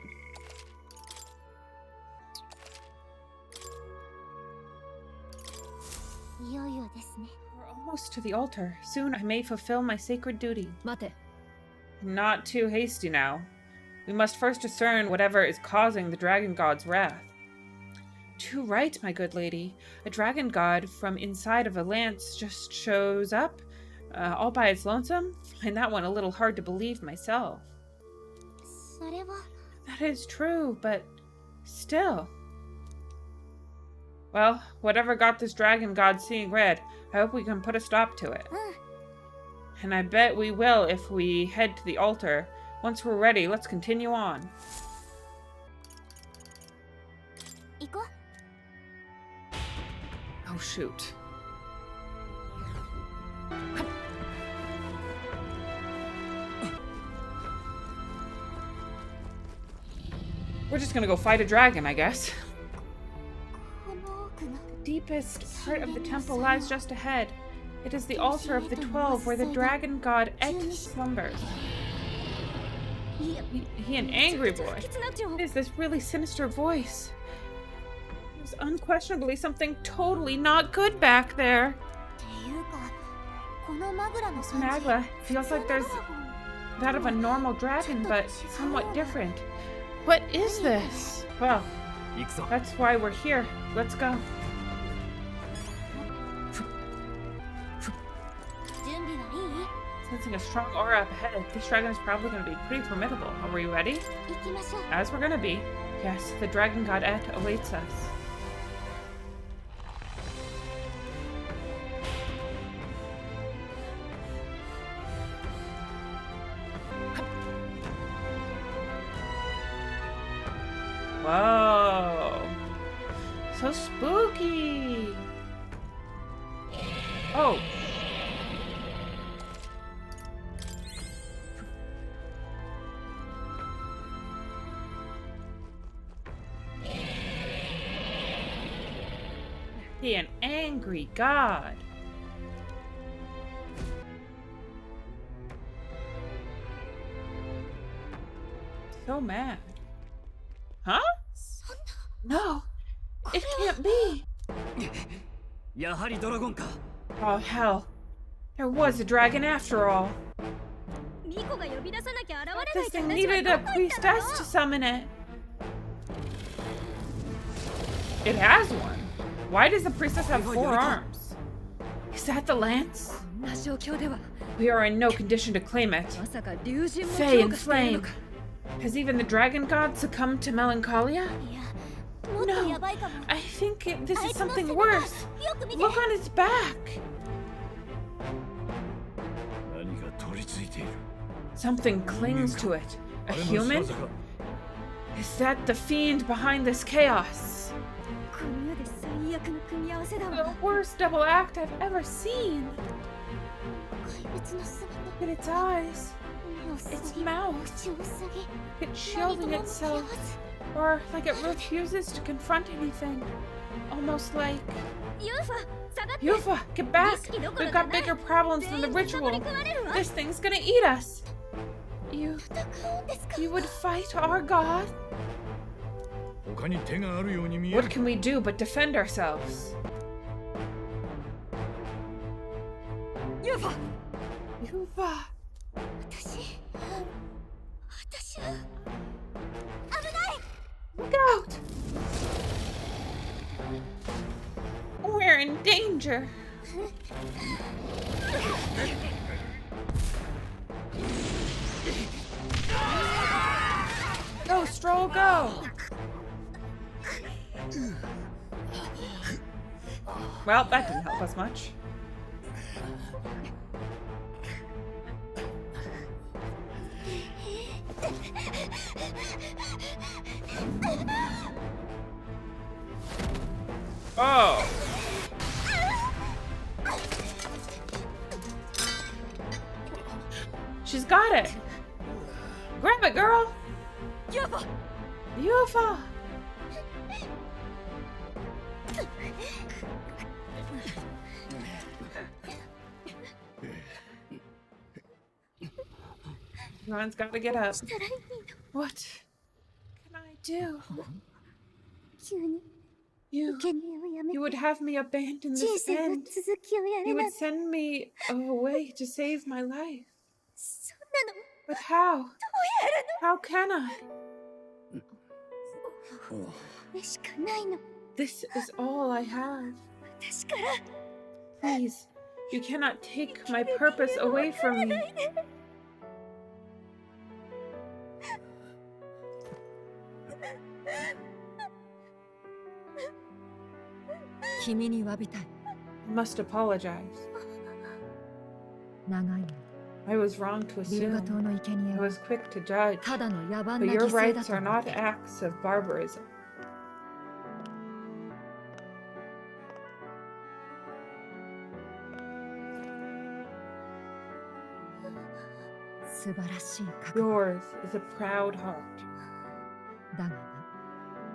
We're almost to the altar. Soon I may fulfill my sacred duty. Not too hasty now. We must first discern whatever is causing the dragon god's wrath. Too right, my good lady. A dragon god from inside of a lance just shows up, all by its lonesome? Find that one a little hard to believe myself. That is true, but still. Well, whatever got this dragon god seeing red, I hope we can put a stop to it. And I bet we will if we head to the altar. Once we're ready, let's continue on. 行こう。 Oh, shoot. We're just gonna go fight a dragon, I guess. この奥の The deepest part of the temple lies just ahead. It is the altar of the 12 where the dragon god Et slumbers. いや He an angry boy. 不吉な情報 What is this really sinister voice? There's unquestionably something totally not good back there. っていうかこのマグラの This 感じ magma feels like there's that of a normal dragon, but somewhat different. What is this? Well, 行くぞ。 that's why we're here. Let's go. 準備はいい Sensing a strong aura up ahead, this dragon is probably going to be pretty formidable. Are we ready? 行きましょう As we're going to be. Yes, the dragon god Et awaits us. Whoa. So spooky. Oh. He an angry god. So mad. Huh? No, it can't be. やはりドラゴンか。 Oh, hell. There was a dragon after all. ミコが呼び出さなきゃ現れない This って thing 話は needed ど a こ行ったの priestess to summon it. It has one. Why does the priestess have 4 arms? Is that the lance? こんな状況では We are in no condition to claim it. まさか竜神も Fey 強 and 化しているの flame. か Has even the dragon god succumbed to melancholia? いやもっと No, やばいかも I think this あ is いつの背 something 中 worse. よく見て Look on its back. 何か取り付いている。 Something clings to it. A あれの human? 仕業か。 Is that the fiend behind this chaos? この世で最悪の組み合わせだ The わ worst double act I've ever seen. 怪物の姿 Look at its eyes. 目を塞 Its ぎ mouth. 口を塞ぎ It's 何と shielding も向き合わ itself. ず Or like it refuses to confront anything. Almost like... ユーファ下がって Yufa, get back! We've got bigger problems than the 全員ぶん殴り ritual. 食われるわ This thing's gonna eat us. You 戦うんですか would fight our god? 他に手があるように見え What る。 can we do but defend ourselves? ユーファ Yufa! 私は危ない Look out! We're in danger. Go, Stroll, go! Well, that didn't help us much. Oh! She's got it! Grab it, girl! ユーファ Yufa! Ron's gotta get up. したらいいの What can I do? 急に You 生贄をやめ you would て have me abandon 人 this 生の end. 続きをや You るな would んて send me away to save my life. そんなの But how? どうやる How can I? のこれしかないの This is all I have. 私から Please, you cannot take my purpose away from me. 君に詫びたい I must apologize. 長い間 I was wrong to ビルガ島 assume. の生贄 I は was quick to judge. ただの野蛮 But な your 犠牲だ rites と are 思っ not ている acts of barbarism. 素晴らしい覚悟 Yours is a proud heart, だがな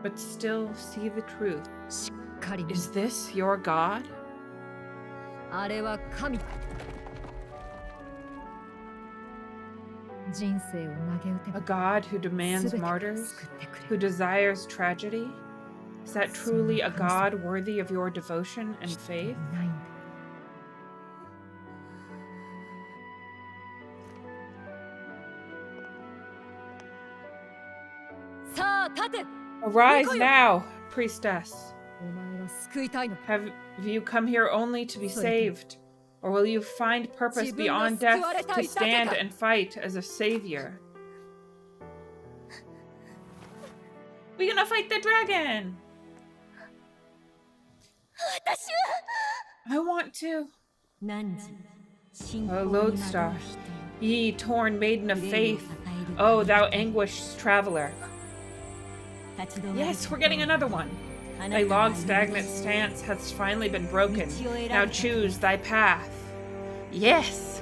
but still see the truth. しっかり見 Is this your God? あれは神だ人生を投げ打て A ば God who 全 demands てを martyrs? 救ってくれ Who る desires tragedy? Is that truly a God worthy of your devotion and faith? ないんだ さあ立て Arise Nikoyo! now, priestess. お前は救いたいのか Have you come here only to be saved? Or will you find purpose 自分が beyond 救わ death れた to いだけ stand か and fight as a savior? We're gonna fight the dragon! 私は I want to. 何時信 A 仰に lodestar. 惑う人 Ye torn maiden of faith. Oh, thou anguished traveler. Yes, we're getting another one. Thy long stagnant stance hath finally been broken. Now choose thy path. Yes!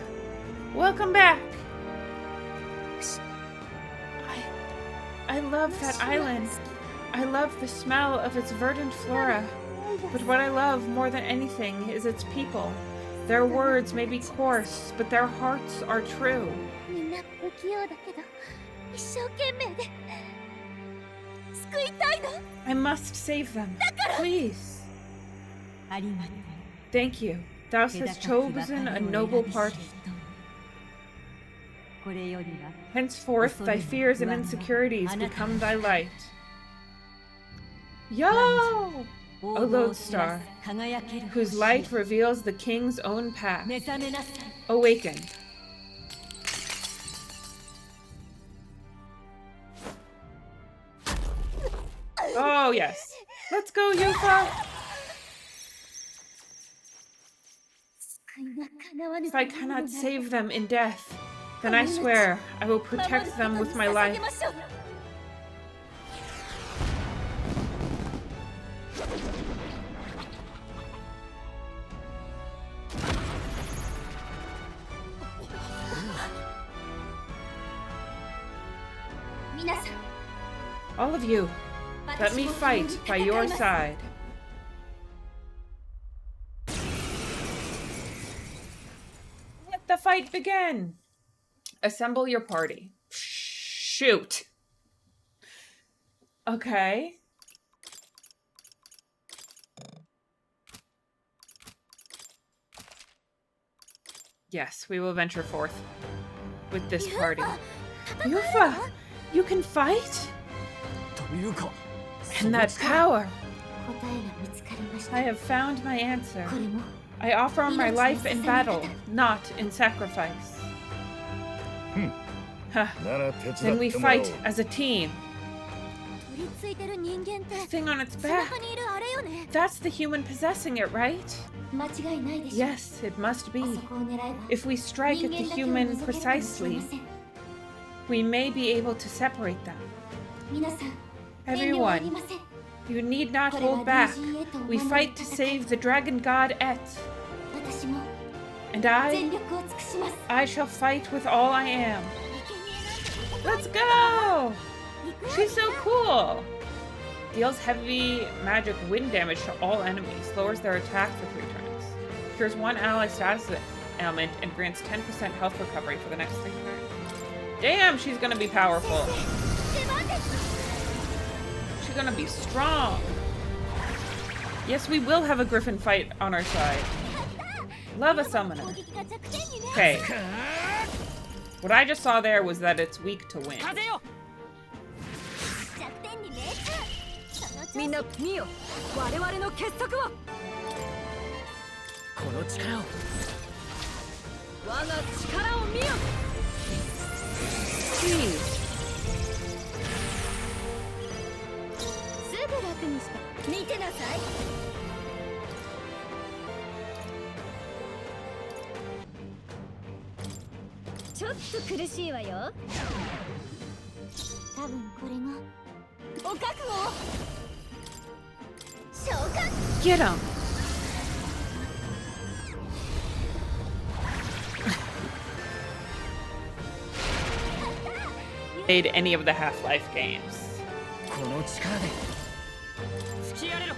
Welcome back! I love that island. I love the smell of its verdant flora. But what I love more than anything is its people. Their words may be coarse, but their hearts are true. みんな不器用だけど一生懸命で救いたいの I must save them. Please. ありがとう Thank you. Thou hast chosen a noble party. これよりは Henceforth, thy fears and insecurities become thy light. Yo! A lodestar, 輝ける whose light reveals the king's own path. 目覚めなさい Awaken. Oh, yes. Let's go, Yuka! 救いが叶わぬ If I cannot save them in death, then I swear I will protect them with my life. 捧げましょう 皆さん All of you, let me fight by your side. Let the fight begin. Assemble your party. Shoot. Okay. Yes, we will venture forth with this party. Yufa, you can fight? というか And that power. 答えが見つかりました I have found my answer. これも I offer my life in battle, not in sacrifice. Huh. なら手 Then 伝 we ってもらおう fight as a team. 取り付いてる人間って Thing on its 背 back. 中にいるあれよね That's the human possessing it, right? 間違いないでしょ Yes, it must あ be. そこを狙えば If we strike at the 人間だけを human 除けるかもしれ precisely, ません we may be able to separate them. 皆さん遠慮はあり Everyone, ません you need not これは hold back. 竜神へとお We 守り fight to 戦い save the dragon god Et. 私も And I 全力を尽くします I shall fight with all I am. 生贄なんて Let's go! 行くよ She's so cool! Deals heavy magic wind damage to all enemies, lowers their attack for 3 turns. Cures 1 ally status ailment and grants 10% health recovery for the next 3 turns. Damn, she's gonna be powerful. 出番です She's gonna be strong. Yes, we will have a griffin fight on our side. Love a summoner. 攻撃が弱点にね Okay. What I just saw there was that it's weak to wind. 風よ弱点に命中その調子みんな見よ我々の結束をこの力を我が力を見よ Jeez. すぐ楽にして見てなさい Ugh. と苦しいわよ。多分これがお覚悟を。召喚。 Get him. Played any of the Half-Life games. この力で突きやれろ。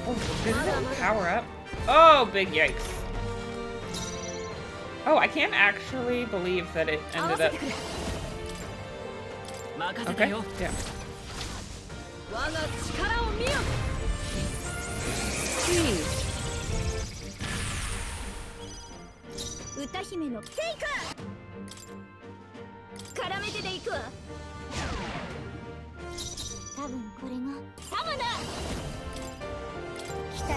Oh, did it power up? Oh, big yikes. Oh, I can't actually believe that it ended up. 任せた Okay, よ。 yeah. 我が力を見よ。 Jeez. 歌姫のテイカー。絡めてでいくわ。多分これがサムだ。来たね。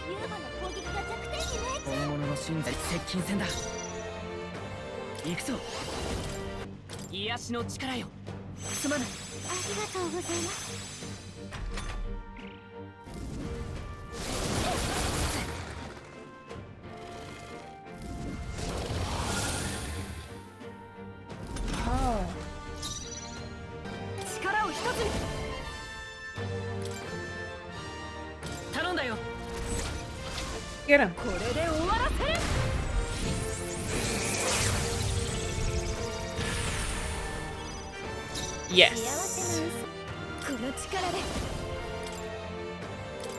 ユーマの攻撃が弱点に見えちゃう。本物の信者接近戦だ。行くぞ。癒しの力よ。すまない。ありがとうございます。 Oh. 力を一つに。頼んだよ。 Get him. これで終わらせる。 Yes. 幸せな嘘。この力で。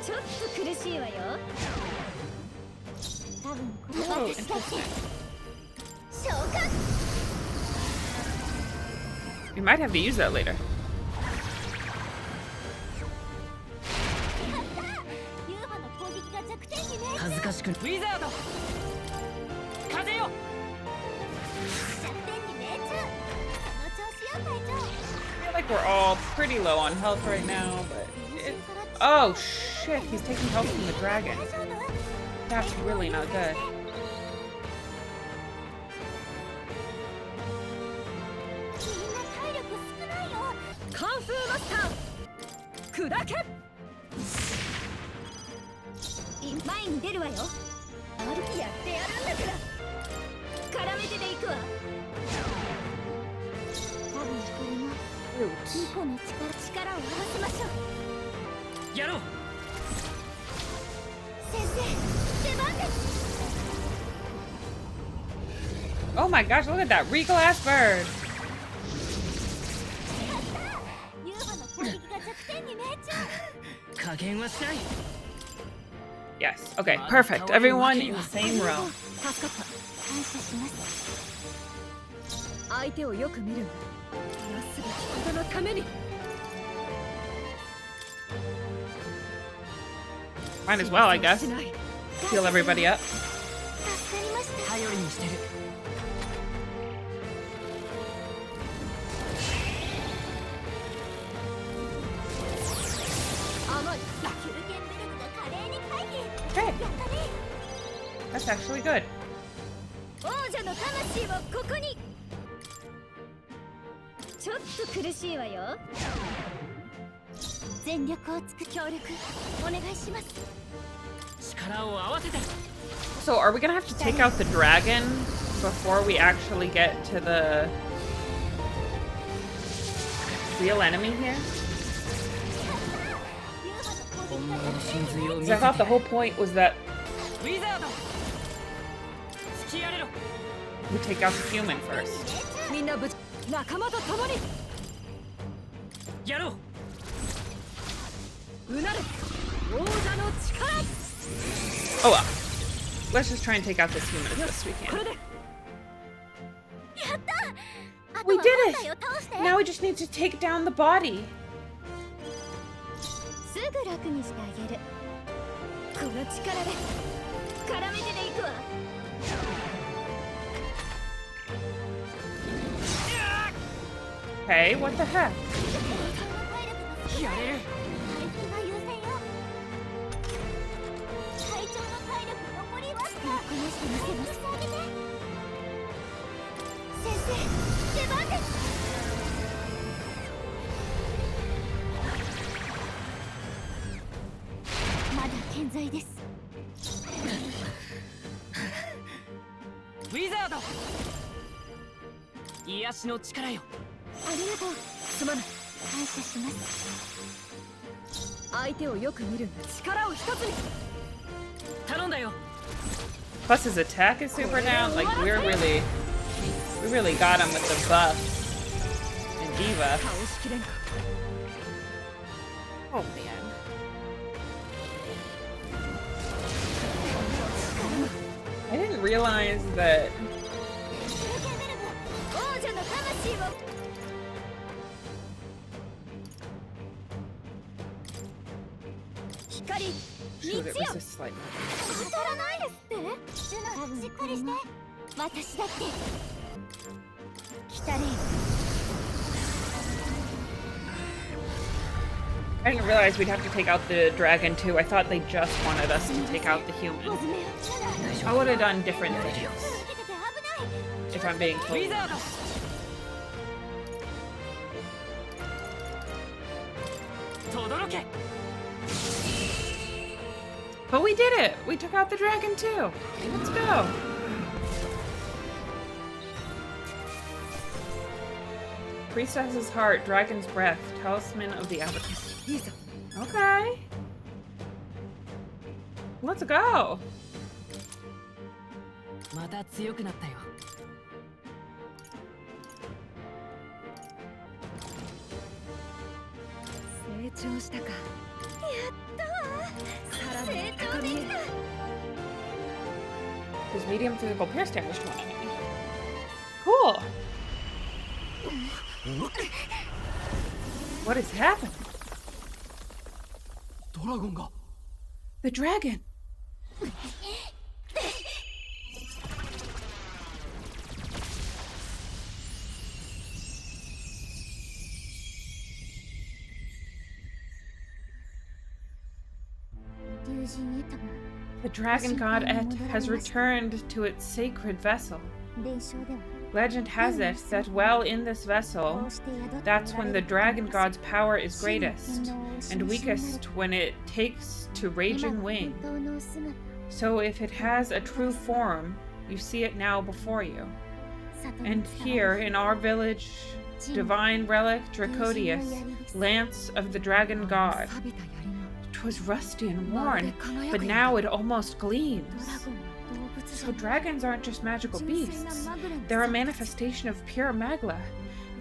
ちょっと苦しいわよ。多分これ Oh, 私だけ。 interesting. 召喚。 We might have to use that later. ユーマの攻撃が弱点に見えちゃう。恥ずかしくウィザード。風よ。弱点に見えちゃう。その調子よ隊長。 I feel like we're all pretty low on health right now, but it... Oh shit, he's taking health from the dragon. That's really not good. みんな体力少ないよ。カンフーマスター。砕け。前に出るわよ。やってやるんだから。絡めてでいくわ。多分これが Root. ニコの力を合わせましょう。やろう。先生、出番です。 Oh my gosh, look at that regal ass bird. ユーマの攻撃が弱点に見えちゃう。加減はしない。 Yes. Okay, perfect. Everyone in the same row. 助かった。感謝します。相手をよく見るんだ。なすべきことのために。 Might as well, I guess. しない。 Heal everybody up. 助かりました。頼りにしてる。 甘い。キュルケンベルクが華麗に回避。 Okay, やったね。 that's actually good. 王者の魂をここに。ちょっと苦しいわよ。全力を尽く協力お願いします。力を合わせて。 So, are we gonna have to take out the dragon before we actually get to the real enemy here? ユーマの攻本撃が物の真髄を見 Because せ I て。 thought the whole point was that ウィザード。突きやれろ。 we take out the human first. みんな無事仲間と共にやろう。うなる王者の力。 Oh well. Let's just try and take out this human as best we これ can. でやった。あと We は did 本 it! 体を倒して。 Now we just need to take down the body. すぐ楽にしてあげる。この力で絡めてでいくわ。 Hey, what the heck? やれる。回復が優先よ。隊長の体力残りわずか。こなしてみせます。あげて。生出番です。まだ健在です。ウィザード、癒しの力よ。ありがとう。すまない。感謝します。相手をよく見るんだ。力を一つに。頼んだよ。 Plus his attack is super down. Like we really got him with the buff and debuff. 倒しきれんか。 Oh man. I didn't realize that. 王者の魂を。光、 Shoot, 道 it よ。 was just like. 当たらないですって。多分しっかりして。私だって。来たれ。 I didn't realize we'd have to take out the dragon too. I thought they just wanted us to take out the human. I would have done different things. If I'm being ウィ totally ザード、 honest. 轟け。 But we did it! We took out the dragon too! Let's go! Priestess's heart, dragon's breath, talisman of the abyss. いいぞ。 Okay. Let's go! また強くなったよ。成長したか。やったわ。さらに高みへ。 His medium physical pierce damage to an enemy. Cool! What is happening? ドラゴンが The dragon! The dragon god Et has returned to its sacred vessel. Legend has it that while in this vessel, that's when the dragon god's power is greatest, and weakest when it takes to raging wing. So if it has a true form, you see it now before you. And here in our village, divine relic Dracodius, lance of the dragon god. 'Twas rusty and worn, but now it almost gleams. So dragons aren't just magical beasts. They're a manifestation of pure magla.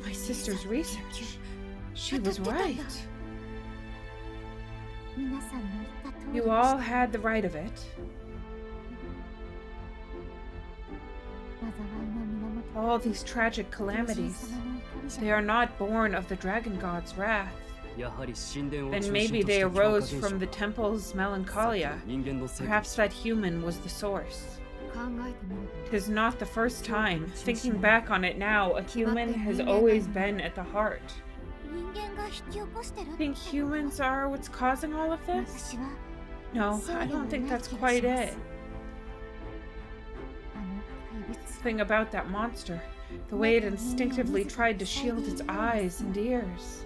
My sister's research. She was right. You all had the right of it. All these tragic calamities, they are not born of the dragon god's wrath. やはり神殿を Then 中 maybe 心とし they た強化 arose 現 from 象 the temple's melancholia. 人間の成果 Perhaps that human was the source. 考えてみる。 Tis not the first time. Thinking back on it now, a human has always been at the heart. 人間が引き起こしてる。 Think humans are what's causing all of this? 私は No, I don't think that's quite it. あの怪物。 Thing about that monster, the way it instinctively tried to shield its eyes and ears.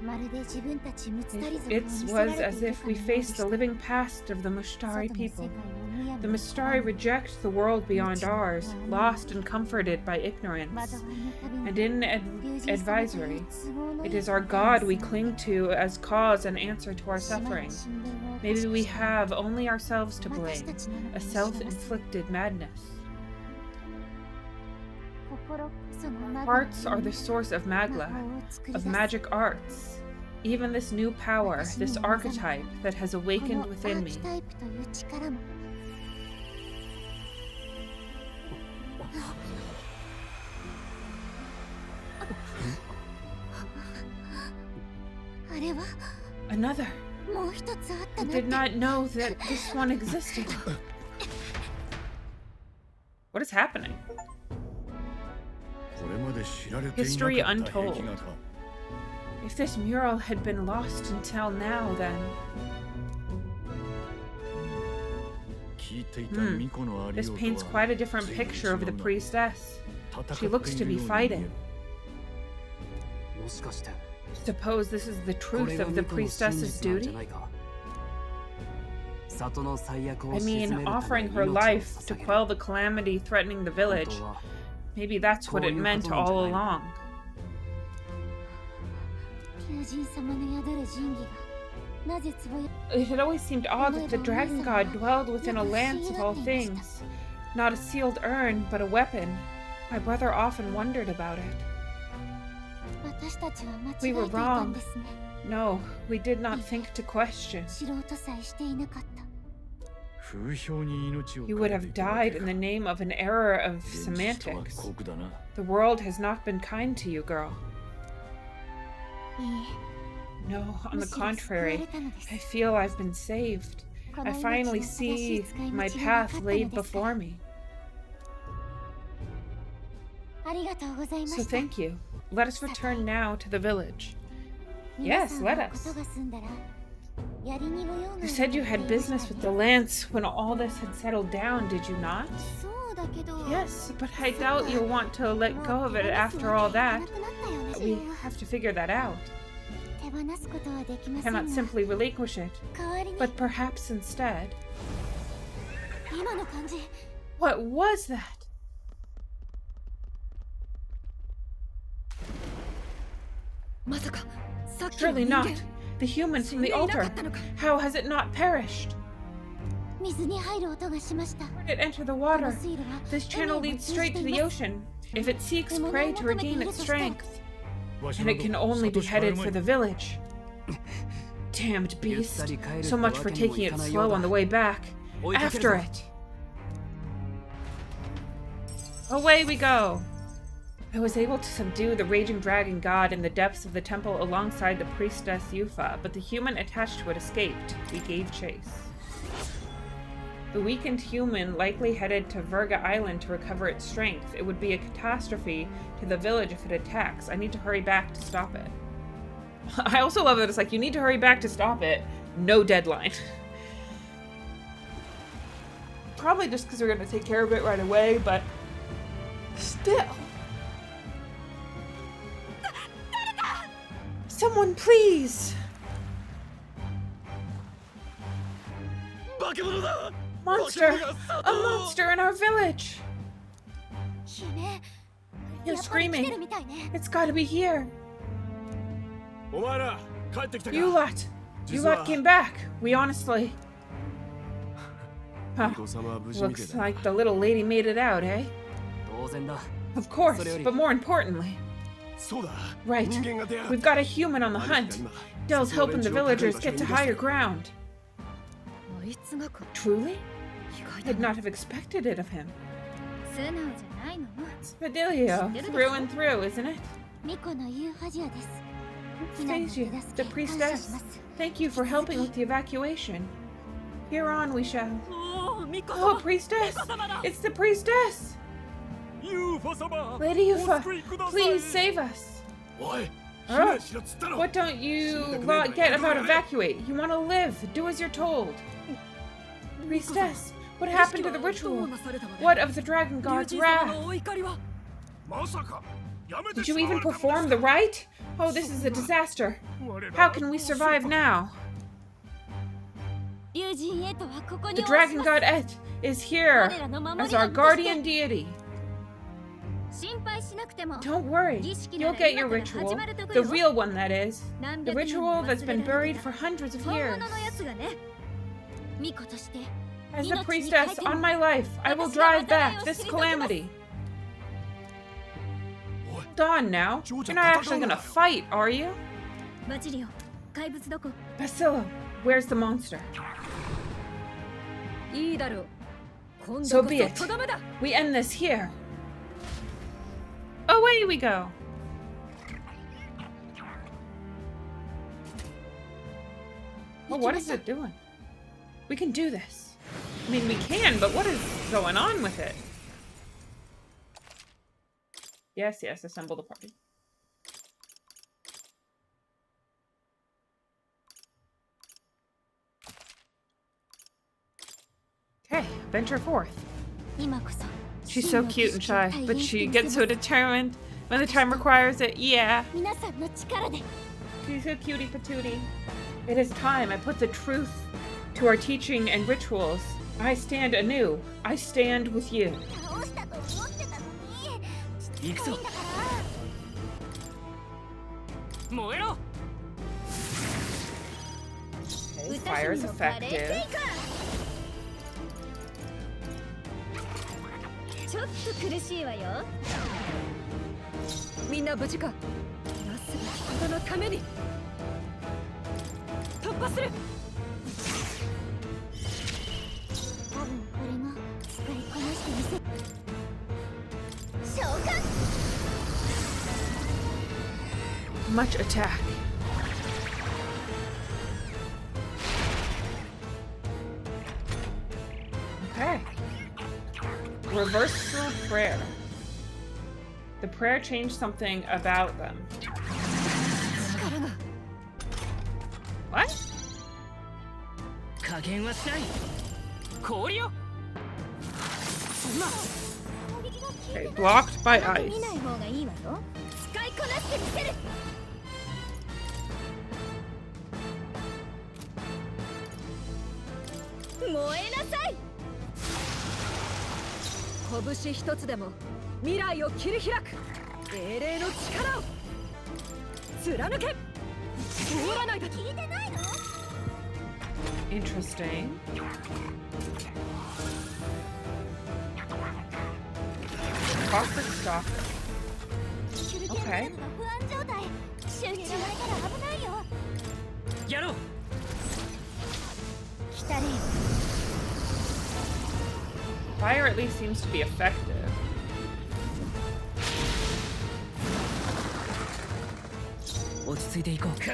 まるで自分たちムツタリ族を It 見せら was れてい as る if か we のよう faced でし the た。 living past of the Mushtari 外の世 people. 界をむやみ The に Mustari reject the world beyond ours, lost and comforted by ignorance. 災いのたびに And in 流人様 advisory, という都合のいい it is our God we cling to as cause and answer to our 島の suffering. 神殿を Maybe we 犯した have only ourselves to 私 blame, たちなのか a もしれません。 self-inflicted madness. 心こそがマグナ Hearts are the source of 魔 magla, 法を作り of 出す magic arts. Even this new power, this archetype that has この awakened ア within ー me. キタイプという力もあれは Another. もう一つあった I な did って not know that this one existed. What is happening? これまで知られていな History かった壁 untold. 画か。 If this mural had been lost until now, then 聞い This paints quite a different picture of the priestess. She looks to be fighting. Suppose this is the truth of the priestess's duty? I mean, offering her life to quell the calamity threatening the village. Maybe that's what it meant all along. It had always seemed odd that the dragon god dwelled within a lance of all things. Not a sealed urn, but a weapon. My brother often wondered about it. We were wrong. No, we did not think to question. You would have died in the name of an error of semantics. The world has not been kind to you, girl. No, on the contrary, I feel I've been saved. I finally see my path laid before me. So thank you. Let us return now to the village. Yes, let us. You said you had business with the lance when all this had settled down, did you not? Yes, but I doubt you'll want to let go of it after all that. We have to figure that out. Cannot simply relinquish it, but perhaps instead. What was that? Surely not. The human from the altar. How has it not perished? Where did it enter the water? This channel leads straight to the ocean. If it seeks prey to regain its strength, and it can only be headed for the village. Damned beast. So much for taking it slow on the way back. After it! Away we go! I was able to subdue the raging dragon god in the depths of the temple alongside the priestess Yufa, but the human attached to it escaped. We gave chase. The weakened human likely headed to Virga Island to recover its strength. It would be a catastrophe to the village if it attacks. I need to hurry back to stop it. I also love that it's like, you need to hurry back to stop it. No deadline. Probably just because we're going to take care of it right away, but still. Someone, please! Monster! A monster in our village! You're screaming. It's gotta be here. You lot came back. We honestly... Huh. Looks like the little lady made it out, eh? Of course, but more importantly... Right. We've got a human on the hunt. Dell's helping the villagers get to higher ground. Truly? I'd not have expected it of him. Spadilio, through and through, isn't it? ReFantazio, the priestess. Thank you for helping with the evacuation. Here on we shall. Oh, priestess! It's the priestess! Lady Yufa, please save us. Oh, what don't you lot get about evacuate? You want to live. Do as you're told. Priestess, what happened to the ritual? What of the dragon god's wrath? Did you even perform the rite? Oh, this is a disaster. How can we survive now? The dragon god Et is here as our guardian deity. Don't worry, you'll get your ritual. The real one, that is. The ritual that's been buried for hundreds of years. As the priestess, on my life, I will drive back this calamity. Hold on now. You're not actually gonna fight, are you? Basilo, where's the monster? So be it. We end this here. Away we go. Oh, what is it doing? We can do this. I mean, we can, but what is going on with it? Yes, yes, assemble the party. Okay, venture forth. 今こそ She's so cute and shy, but she gets so determined when the time requires it. Yeah. 皆さんの力で She's a cutie patootie. It is time I put the truth to our teaching and rituals. I stand anew. I stand with you. 倒したと思ってたのに行くぞしつこいんだから燃えろ Okay, fire is effective. ちょっと苦しいわよみんな無事か。なすべきことのために突破する。多分これが使いこなしてみせ召喚 Much attack. Okay. Reversal prayer. The prayer changed something about them. What? 加減はしない氷よ Okay, blocked by あと ice. 見ない方がいいわよ使いこなしてみせる燃えなさい拳一つでも未来を切り開く英霊の力を貫け。通らないだと。聞いてないの Interesting. Caustic Stalker. シュルゲンブラードが不安状態周囲狙われたら危ないよやろう来たれよ Fire at least seems to be effective. 落ち着いていこう違う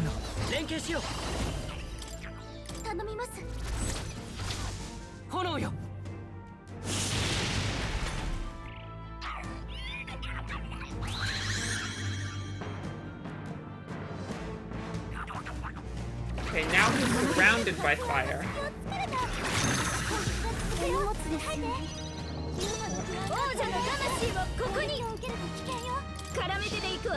な連携しよう頼みます炎よ Okay, now he's surrounded by fire. 荷物ですね王者の魂をここに受けると危険よ絡めてでいくわ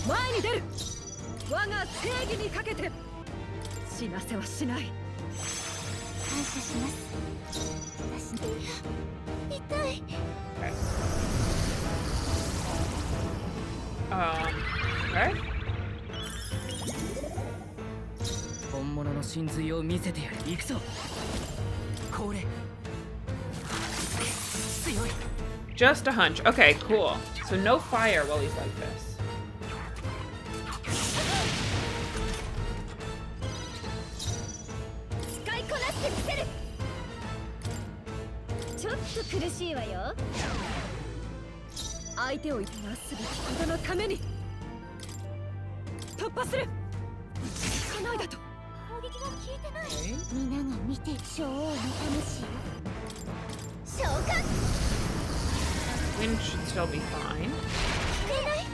前に出る。我が正義にかけて死なせはしない。感謝します私痛い Okay. 本物の真髄を見せてやる行くぞこれ強い Just a hunch. Okay, cool. So no fire while he's like this. 使いこなしてみせるちょっと苦しいわよ相手をなすべきことのために突破する。かないだと。攻撃が効いてない Okay. 皆が見て女王の魂召喚 Wind should still be fine.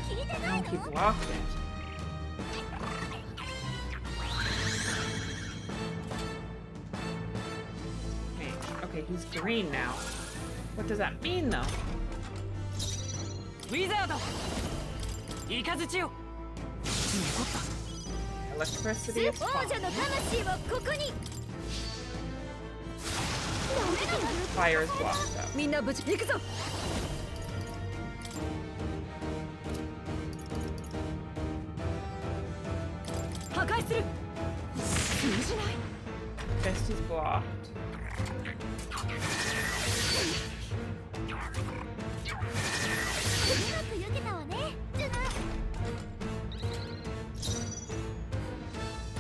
聞いてない Now he blocked it. Okay, he's green now. What does that mean, though? ウィザードイカズチよ残った Electricity is 王 fine. 者の魂をここに Fire is blocked up. みんな無事行くぞ。破壊する。通じない。 Fist is blocked. うまく避けたわねジュ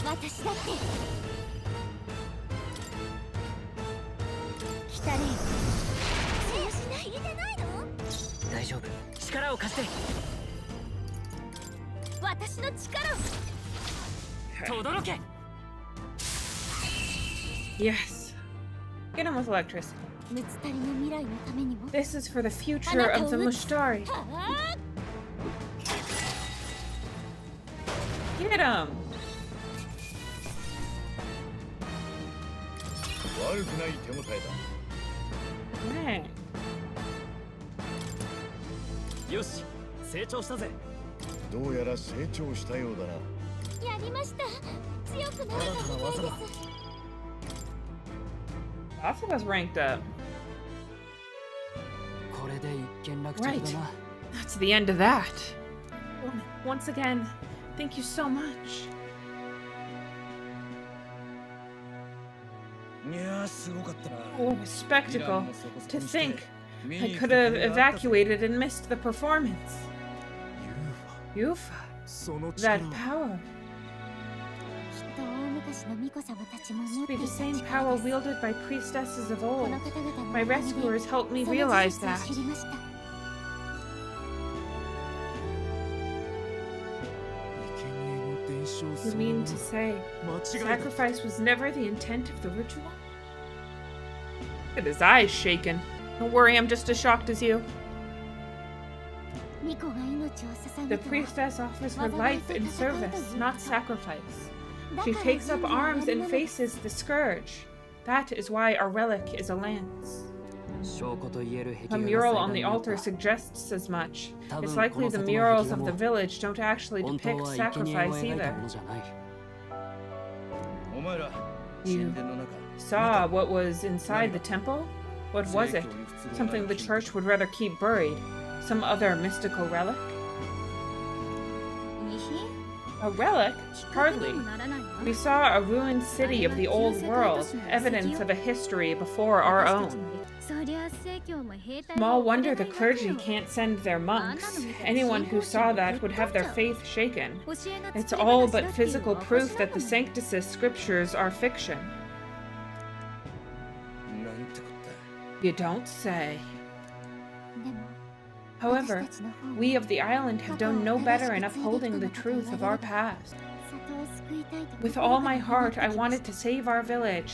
ナ私だって来たれよしないてないの大丈夫力を貸して私の力を Okay. 轟け Yes. Get him with electricity. ムツタリの未来のためにも This is for the future of the Mushtari. はあ Get him! 悪くない手応えだ。 Dang. よし、成長したぜ。どうやら成長したようだな。やりました。強くなったみたいです。 Lots of us ranked up. これで一件落着だ Right. な。 That's the end of that. Once again, thank you so much. いやー、すごかったな。 Oh, a spectacle. To think I could have evacuated and missed the performance. Yufa. その That 力 power. きっと大昔の巫女様たちも持 Must って be い the た same 力 power です。 wielded by priestesses of こ old. の方々の My おかげで rescuers helped me その事 realize 実を that. 知りました。 You mean to say sacrifice was never the intent of the ritual? Look at his eyes shaking. Don't worry, I'm just as shocked as you. 巫女が命を捧 The ぐとは priestess offers her life in service, not sacrifice. She takes up arms and faces the scourge. That is why our relic is a lance. 証拠と言える壁 A 画が mural 祭 on 壇 the にあっ altar た。 suggests as much. 多分 It's こ likely の the 里の murals 壁画 of the も village don't actually 本当 depict は生贄を sacrifice 描いた either. ものじゃない。お前ら、 You 神殿の中。 Saw what was inside the temple? What was it? Something the church would rather keep buried? Some other mystical relic? 遺品 A relic? きっかけ Hardly. にもならないわ。 We saw a ruined city of the old world, evidence of a history before our 私た own. ちもそりゃ正教も兵隊 Small も wonder the 送れないわけ clergy よ。 can't send their monks. Anyone who saw that would have their faith shaken. 教えが It's 作り all 話 but だっていうの physical はおかし proof な that the のよ。 Sanctus's scriptures are fiction. なんてこっ You don't say. でも However, 私たちの方も we of the island have done no better in upholding the truth of our past. 里を救いたいと With all my heart, I wanted to save our village,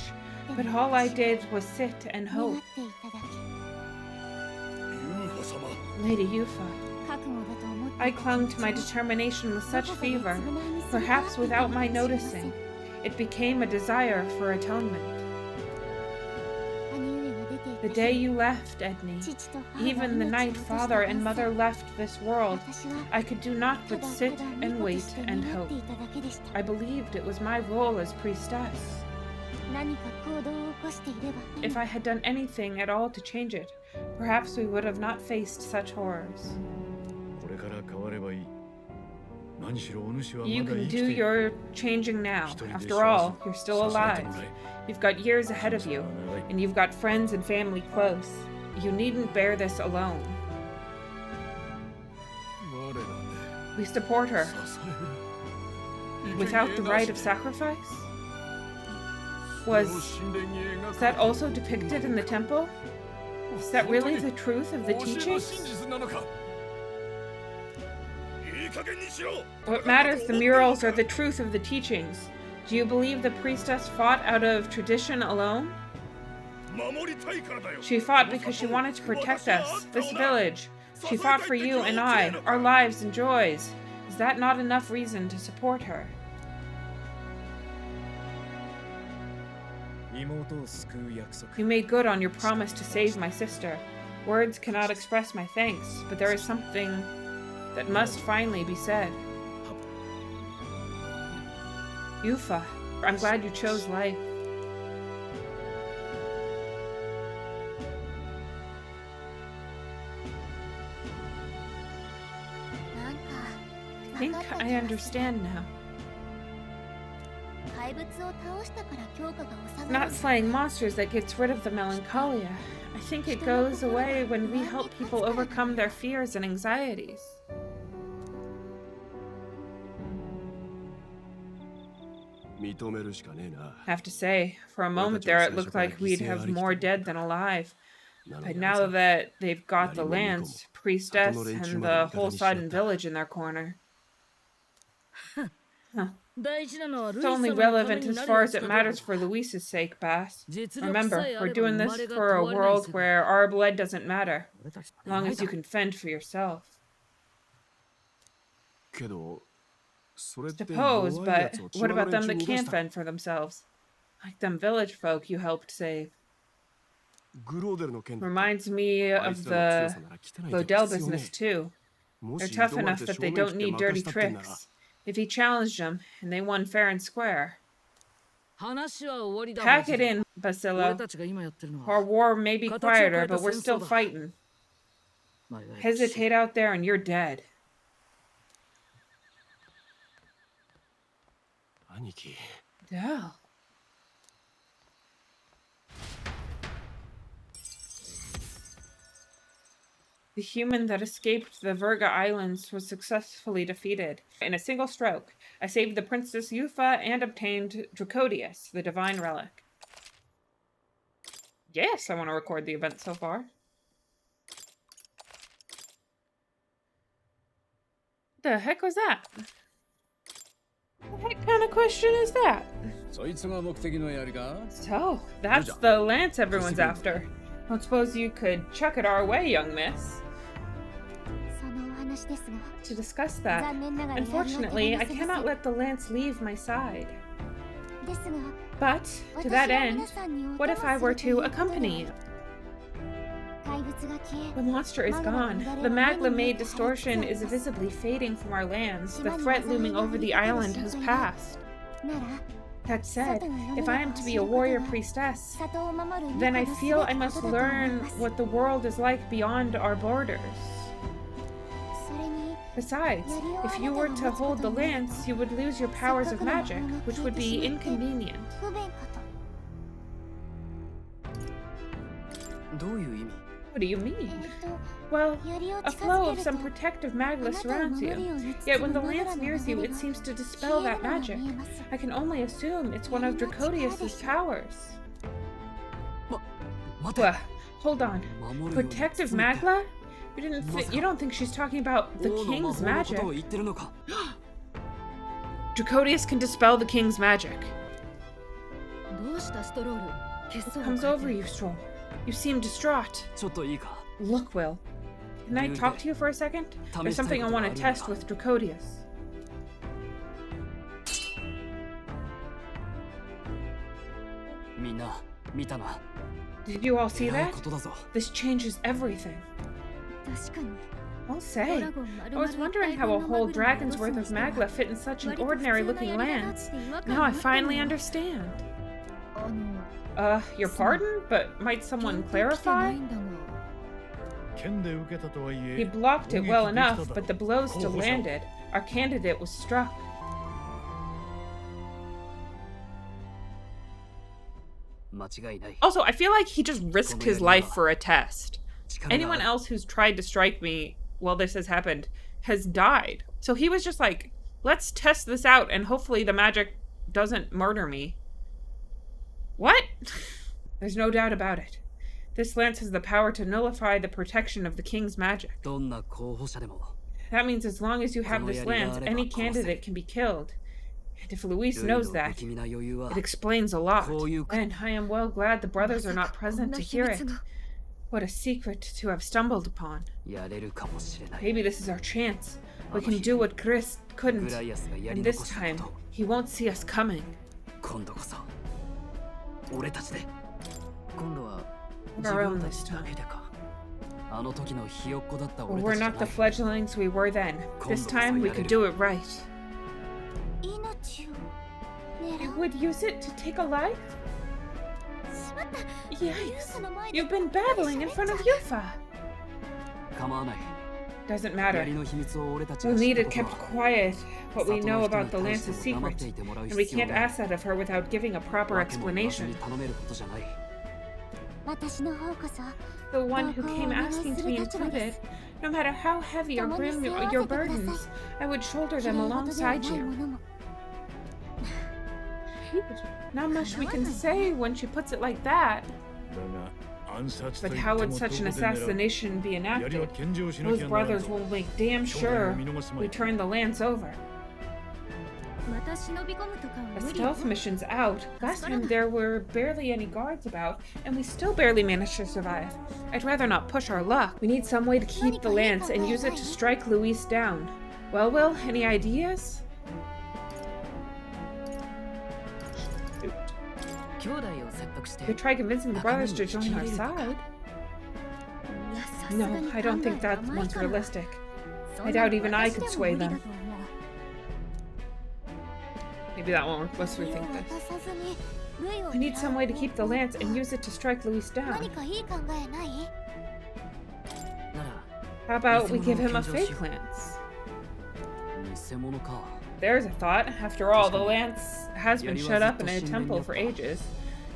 but all I did was sit and 願 hope. っていただけ。た。ユーファ様。 Lady Yufa, 覚悟だと思って I いた clung 気 to my 持ちを determination with ど such こかで fever, 償いにする perhaps わけ without に my もいきませ noticing. ん。 It became a desire for atonement. 兄上が出てい The った day 日 you left, Edney, 父と母が even the 命 night を落とした father and 晩 mother 餐 left this world, 私は I could do not た but だ sit ただ and 巫女と wait して and 担っ hope. ていただけでした。 I believed it was my role as priestess. 何か行動を起こしていれば If I had done anything at all to change it, perhaps we would have not faced such horrors. これから変わればいい。何しろお主はま You だ can 生き do ている。 your changing now. After all, you're still alive. You've got years ahead of you, and you've got friends and family close. You needn't bear this alone. 我らで We support her. 支える。 Without the rite of sacrifice? Was that also depicted in the temple? Is that really the truth of the teachings? What matters, the murals are the truth of the teachings. Do you believe the priestess fought out of tradition alone? She fought because she wanted to protect us, this village. She fought for you and I, our lives and joys. Is that not enough reason to support her? 妹を救う約束。 You made good on your promise to save my sister. Words cannot express my thanks, but there is something that must finally be said. Yufa, I'm glad you chose life. I think I understand now. It's not slaying monsters that gets rid of the melancholia. I think it goes away when we help people overcome their fears and anxieties. I have to say, for a moment there it looked like we'd have more dead than alive. But now that they've got the lance, priestess, and the whole sodden village in their corner, it's only relevant as far as it matters for Luis's sake, Bass. Remember, we're doing this for a world where our blood doesn't matter, as long as you can fend for yourself. Suppose, but what about them that can't fend for themselves? Like them village folk you helped save. グローデルの件だって Reminds me あい of つらの強 the さなら汚い Lodell 敵必要ね business too. も They're し tough 挑まれ enough て that 正 they 面切 don't って need 負か dirty したってんなら tricks. If he challenged them and they won fair and square, 話は終わりだ pack it マジで in, 俺 Basillo. たちが今やってるの Our は war may be 形を変え quieter, た but we're 戦 still 争だ fighting. 前が Hesitate out there and you're dead. 兄貴 Dell. The human that escaped the Virga Islands was successfully defeated. In a single stroke, I saved the Princess Yufa and obtained Dracodius, the divine relic. Yes, I want to record the event so far. The heck was that? What kind of question is that? そいつが目的の槍か So, that's the lance everyone's after. Don't suppose you could chuck it our way, young miss. そのお話ですが To discuss that, 残念ながらやりは unfortunately, I 手放せませ cannot ん let the lance leave my side. ですが But, to 私 that は end, 皆さんにお what 供 if I す were るという to ことで accompany you? 怪物が消え The monster is gone. The magma-made distortion is visibly fading from our lands. The threat looming over the island has passed. なら That said, if I am to be a warrior priestess, 里を守る then I 豊 feel か I な must ことだと思い learn ます what the world is like beyond our borders. それに Besides, if you were to hold the lance, you would lose your powers of magic, which would be inconvenient. 不便かとどういう意味 What do you mean? と Well, 槍を a 近 flow づ of け some ると protective magma あなたを surrounds 守る you. ように Yet when the 包む lance マグマ nears の you, 流れ it が seems to 消 dispel える that のが magic. 見えます I can only assume it's one of Dracodius's powers. 待て Well, hold on. 守るように Protective 包むって magma? You don't think she's talking about the 王の魔 king's 法のことを magic? 言ってるのか Dracodius can dispel the king's magic. どうしたストロール血相を Comes 変え over て you, Stroll. You seem distraught. ちょっといいか Look, Will. Can I talk to you for a second? There's something I want to test with Dracodius. みんな見たな Did you all see 偉い that? ことだぞ This changes everything. 確かに I'll ド say. ラゴン I was wondering how a whole dragon's worth of magma fit in such an ordinary looking lance. Now I finally understand. あの Your pardon? But might someone ピンときてな clarify? いんだが剣で受けたとはい He え blocked it well enough, but the blows still 候補者 landed. Our candidate was struck. 間違いない Also, I feel like he just risked his life for a test. 力が Anyone ある else who's tried to strike me while this has happened has died. So he was just like, let's test this out and hopefully the magic doesn't murder me. What? There's no doubt about it. This lance has the power to nullify the protection of the king's magic. どんな候補者でも That means as long as you have this lance, any candidate can be killed. And if Luis ルイの knows that, 不気味な余裕は it explains a lot. こういう And I am well glad the brothers are not こん present な to 秘 hear 密 it. が What a secret to have stumbled upon. やれるかもしれない Maybe this is our chance. We can do what Chris グ couldn't. ライアスがやり And this 残した time, こと he won't see us coming. 今度こそ俺たちで今度は We're our own this だ time. けでかあの時のひよっこだった Well, 俺 we're たちじゃ not な the い fledglings we were then. This time, we could do it right. 命を You 狙う would use it to take a life? しまった Yikes. の前で You've been battling in front of Yufa. 構わない Doesn't 槍 matter. の秘密を俺たち We'll が知 need っ it た kept ことは quiet, what we 里 know の人 about に the 対して lance's も黙って secret. いてもらう And we 必要 can't ない ask that of her without giving a proper わけも言わず explanation. に頼めることじゃない私の方こそ The one who came asking to be included, no matter how heavy or 共に grim 背負わせ your てください burdens, I would shoulder 綺麗 them 事ではない alongside も you. のも Not much we can say when she puts it like that. だが暗殺と But いって how も would どこ such で an 狙う assassination be 槍は enacted? 献上しな Those きゃならん brothers ぞ will make damn 将来 sure を見逃すま we い turn the lance over. また忍び込むとかは A 無理よ stealth mission's out. Last time there were barely any guards about, and we still barely managed to survive. I'd rather not push our luck. We need some way to keep the lance and use it to strike Luis down. Well, Will, any ideas? We try convincing the brothers to join our side. No, I don't think that one's realistic. I doubt even I could sway them. Maybe that won't work. Let's rethink this. I need some way to keep the lance and use it to strike Luis down. How about we give him a fake lance? There's a thought. After all, the lance has been shut up in a temple for ages.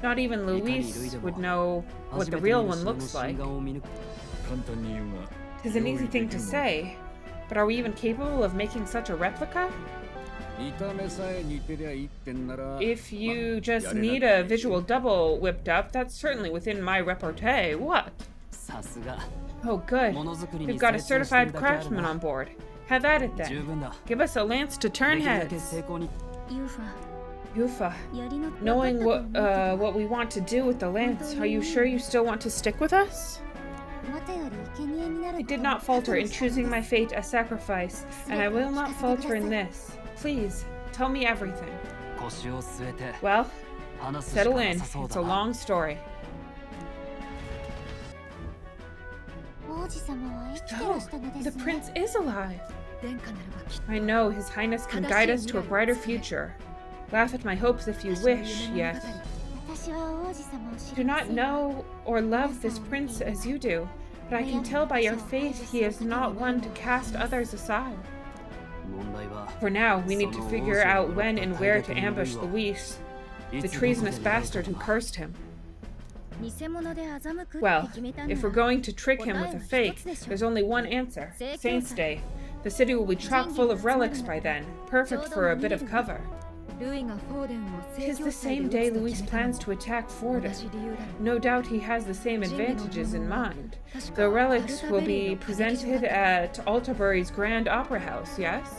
Not even Luis would know what the real one looks like. Tis an easy thing to say, but are we even capable of making such a replica? If you just need a visual double whipped up, that's certainly within my repertoire. What? Oh, good. We've got a certified craftsman on board. Have at it then. Give us a lance to turn heads. Yufa, knowing what we want to do with the lance, are you sure you still want to stick with us? I did not falter in choosing my fate as sacrifice, and I will not falter in this. Please, tell me everything. Well, settle in. It's a long story. So, the prince is alive. I know His Highness can guide us to a brighter future. Laugh at my hopes if you wish, yet do not know or love this prince as you do, but I can tell by your faith he is not one to cast others aside. For now, we need to figure out when and where to ambush Luis, the treasonous bastard who cursed him. Well, if we're going to trick him with a fake, there's only one answer: Saint's Day. The city will be chock full of relics by then, perfect for a bit of cover. Tis the same day Luis plans to attack Forden. No doubt he has the same advantages in mind. The relics will be presented at Altabury's Grand Opera House, yes?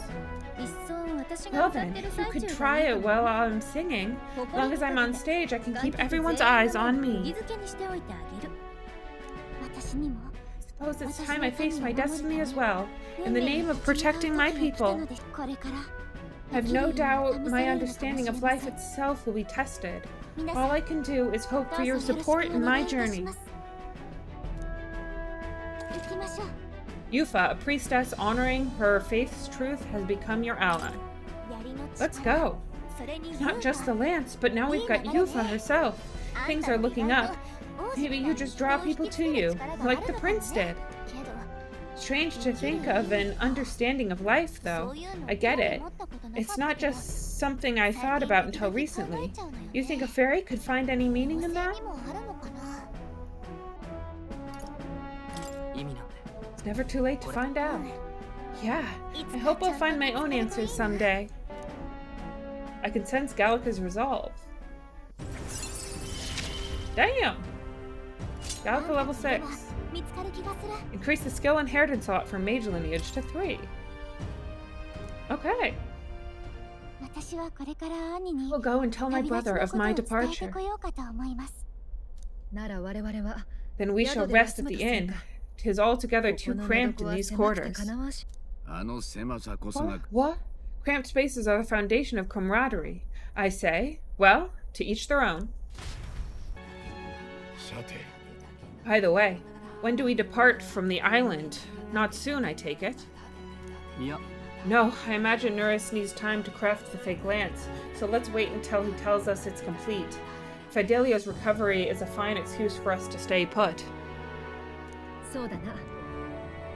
Well then, you could try it while I'm singing. As long as I'm on stage, I can keep everyone's eyes on me. Suppose it's time I face my destiny as well, in the name of protecting my people. I've no doubt my understanding of life itself will be tested. All I can do is hope for your support in my journey. Yufa, a priestess honoring her faith's truth, has become your ally. Let's go. Not just the lance, but now we've got Yufa herself. Things are looking up. Maybe you just draw people to you, like the prince did. Strange to think of an understanding of life, though. I get it. It's not just something I thought about until recently. You think a fairy could find any meaning in that? It's never too late to find out. Yeah, I hope I'll find my own answers someday. I can sense Gallica's resolve. Damn! Gallica level 6. Increase the skill inheritance slot from mage lineage to 3. Okay. I'll go and tell my brother of my departure. Then we shall rest at the inn. 'Tis altogether too cramped in these quarters. What? Cramped spaces are the foundation of camaraderie. I say, well, to each their own. By the way, when do we depart from the island? Not soon, I take it. No, I imagine Nuris needs time to craft the fake lance, so let's wait until he tells us it's complete. Fidelia's recovery is a fine excuse for us to stay put.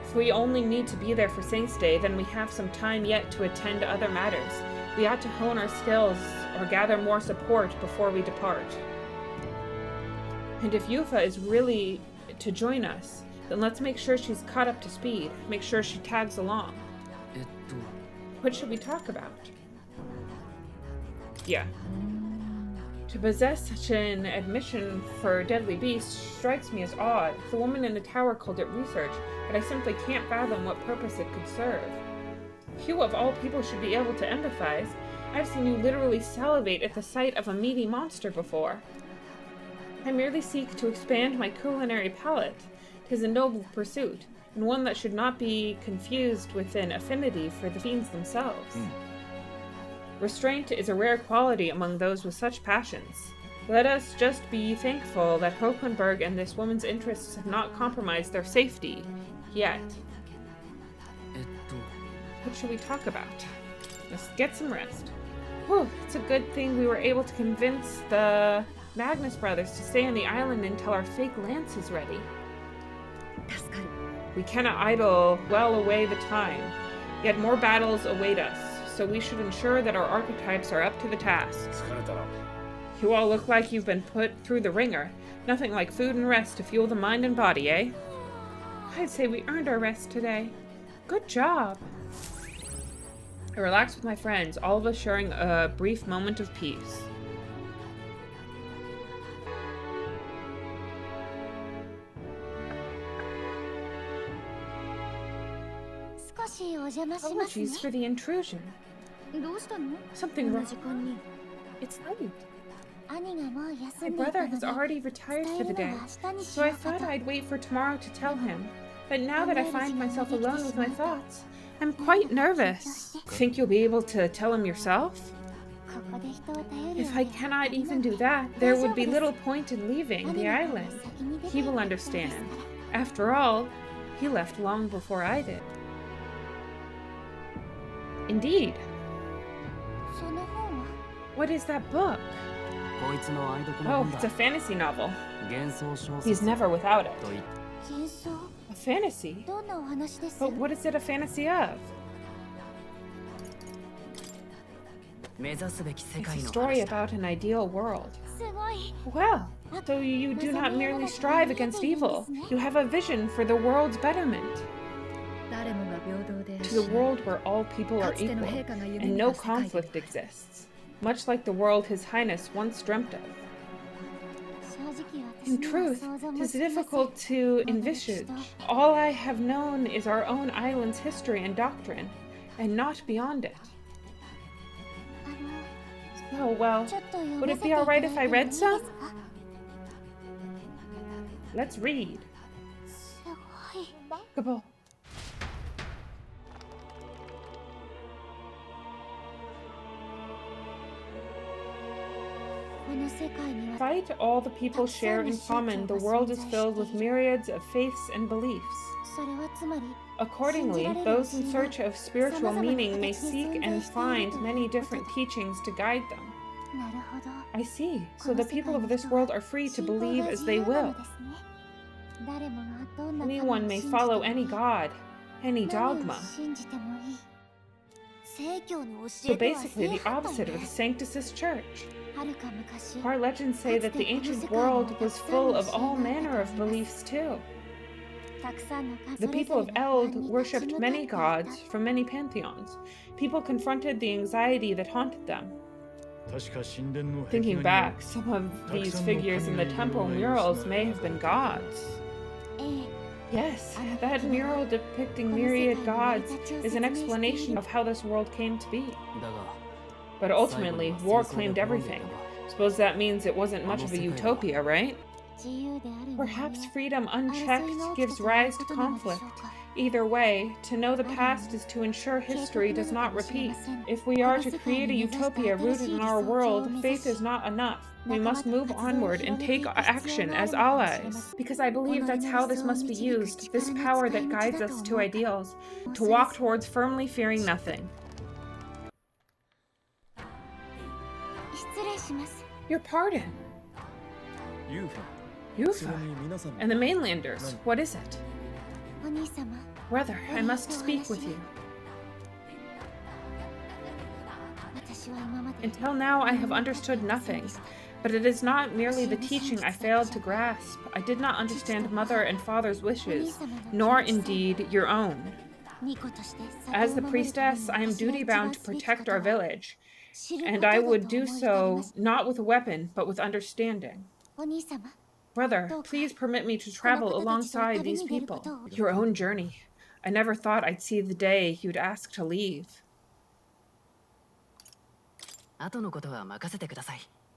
If we only need to be there for Saint's Day, then we have some time yet to attend to other matters. We ought to hone our skills or gather more support before we depart. And if Yufa is really to join us, then let's make sure she's caught up to speed. Make sure she tags along. What should we talk about? Yeah. To possess such an admission for a deadly beast strikes me as odd. The woman in the tower called it research, but I simply can't fathom what purpose it could serve. You of all people should be able to empathize. I've seen you literally salivate at the sight of a meaty monster before. I merely seek to expand my culinary palate. 'Tis a noble pursuit, and one that should not be confused with an affinity for the fiends themselves. Restraint is a rare quality among those with such passions. Let us just be thankful that Hohenberg and this woman's interests have not compromised their safety. Yet. What should we talk about? Let's get some rest. Whew, it's a good thing we were able to convince the Magnus brothers to stay on the island until our fake lance is ready. We cannot idle well away the time, yet more battles await us, so we should ensure that our archetypes are up to the task. You all look like you've been put through the ringer. Nothing like food and rest to fuel the mind and body, eh? I'd say we earned our rest today. Good job. I relaxed with my friends, all of us sharing a brief moment of peace. Apologies for the intrusion. Something wrong. It's late. My brother has already retired for the day, so I thought I'd wait for tomorrow to tell him. But now that I find myself alone with my thoughts, I'm quite nervous. Think you'll be able to tell him yourself? If I cannot even do that, there would be little point in leaving the island. He will understand. After all, he left long before I did. Indeed. What is that book? Oh, it's a fantasy novel. He's never without it. A fantasy? But what is it a fantasy of? It's a story about an ideal world. Well, so you do not merely strive against evil. You have a vision for the world's betterment. To the world where all people are equal and no conflict exists. Much like the world His Highness once dreamt of. In truth, it is difficult to envisage. All I have known is our own island's history and doctrine, and not beyond it. Oh, well, would it be alright if I read some? Let's read. Gabo. Despite all the people share in common, the world is filled with myriads of faiths and beliefs. Accordingly, those in search of spiritual meaning may seek and find many different teachings to guide them. I see. So the people of this world are free to believe as they will. Anyone may follow any god, any dogma. So basically the opposite of the Sanctus Church. Our legends say that the ancient world was full of all manner of beliefs too. The people of Eld worshipped many gods from many pantheons. People confronted the anxiety that haunted them. Thinking back, some of these figures in the temple murals may have been gods. Yes, that mural depicting myriad gods is an explanation of how this world came to be. But ultimately, war claimed everything. Suppose that means it wasn't much of a utopia, right? Perhaps freedom unchecked gives rise to conflict. Either way, to know the past is to ensure history does not repeat. If we are to create a utopia rooted in our world, faith is not enough. We must move onward and take action as allies. Because I believe that's how this must be used, this power that guides us to ideals, to walk towards firmly fearing nothing. Your pardon. Yufa. And the mainlanders, what is it? Brother, I must speak with you. Until now I have understood nothing, but it is not merely the teaching I failed to grasp. I did not understand mother and father's wishes, nor indeed your own. As the priestess, I am duty-bound to protect our village, and I would do so not with a weapon, but with understanding. Brother, please permit me to travel alongside these people. Your own journey. I never thought I'd see the day you'd ask to leave.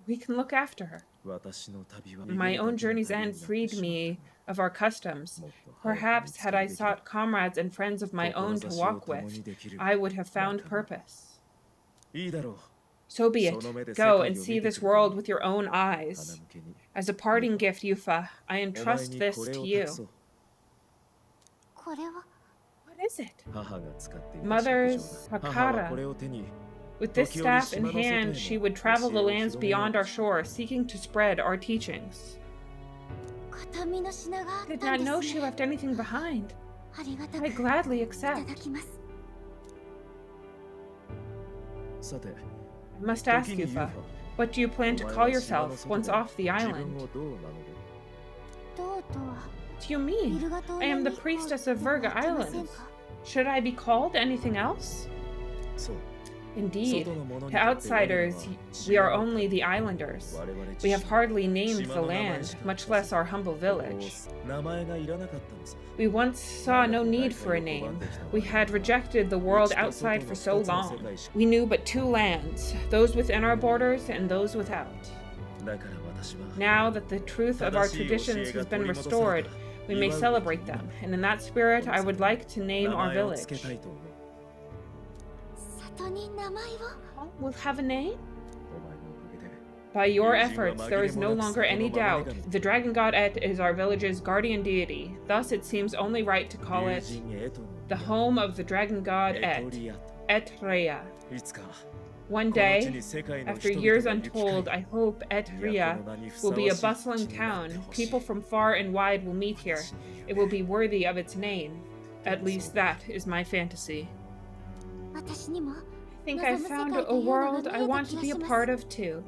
We can look after her. My own journey's end freed me of our customs. Perhaps had I sought comrades and friends of my own to walk with, I would have found purpose. So be it. Go and see this world with your own eyes. As a parting gift, Yufa, I entrust this to you. これは What is it? 母が使っていた Mother's 職業だ。母は Hakara. これを手に With this staff in hand, she would travel the lands beyond our shore, seeking to spread our teachings. 形見の品があ I っ did たん not で know す she ね left anything behind. ありがた I く gladly いただ accept. きます さて I must ask 時に Yufa, ユーファ what do you plan to お前 call は島の yourself 外 once で off the 自 island? 分をどう名乗るどうとは What do you mean? ビルガ島 I am の the 日光 priestess of では Virga ありません Islands. か Should I be called anything else? そう Indeed. 外の者に To とって我々 outsiders, は we are 島の only the islanders. 我々自 We 身 have hardly named 島 the の名前 land, しか much less our humble ここ village. 名前がいらなかったのさ We once saw no need for a name. We had rejected the world outside for so long. We knew but two lands, those within our borders and those without. だから私は Now that the truth of our traditions has been restored, we may celebrate them, and in that spirit, I would like to name 名 our 前を付 village. けたいと思う里に名前を We'll have a name? お前のおかげで By your efforts, there is no longer any doubt. The dragon god Et is our village's guardian deity. Thus, it seems only right to call 竜 it 神エトの the home of the dragon god エト Et, リアと Et Rhea. いつか One この地 day, に世界の after 人 years 々が行き untold, 交 I い hope Et Rhea will be a bustling town. People from far and wide will meet here. It will be worthy of its name. At least that is my fantasy. 私にも I think I've found a world I want to be a part of too.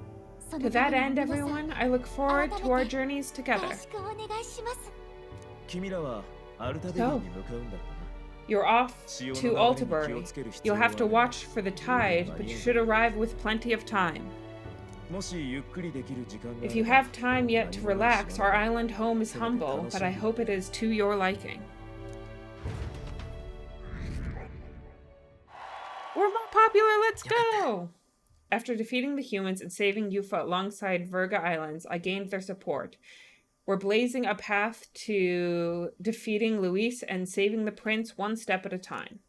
そ To のた that めに end, 皆さん everyone, I look forward to our journeys よ together. ろしくお願いします。君らはアルタベリーに向かうんだったな You're off to Altabury. You'll have to watch for the tide, but you should arrive with plenty of time. もしゆっくりできる時間があれば If you have time yet to relax, our island home is humble, but I hope it is to your liking. We're more popular, let's go! After defeating the humans and saving Yufa alongside Virga Islands, I gained their support. We're blazing a path to defeating Luis and saving the prince one step at a time.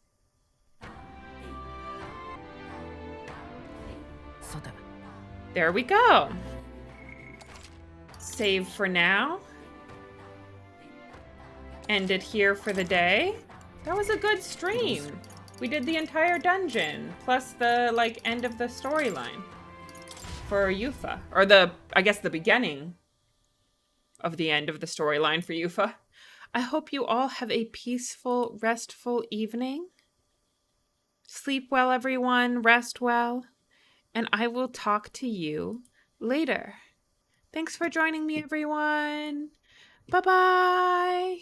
さて There we go. Save for now. End it here for the day. That was a good stream. We did the entire dungeon, plus the, end of the storyline for Yufa. Or I guess the beginning of the end of the storyline for Yufa. I hope you all have a peaceful, restful evening. Sleep well, everyone. Rest well. And I will talk to you later. Thanks for joining me, everyone. Bye-bye.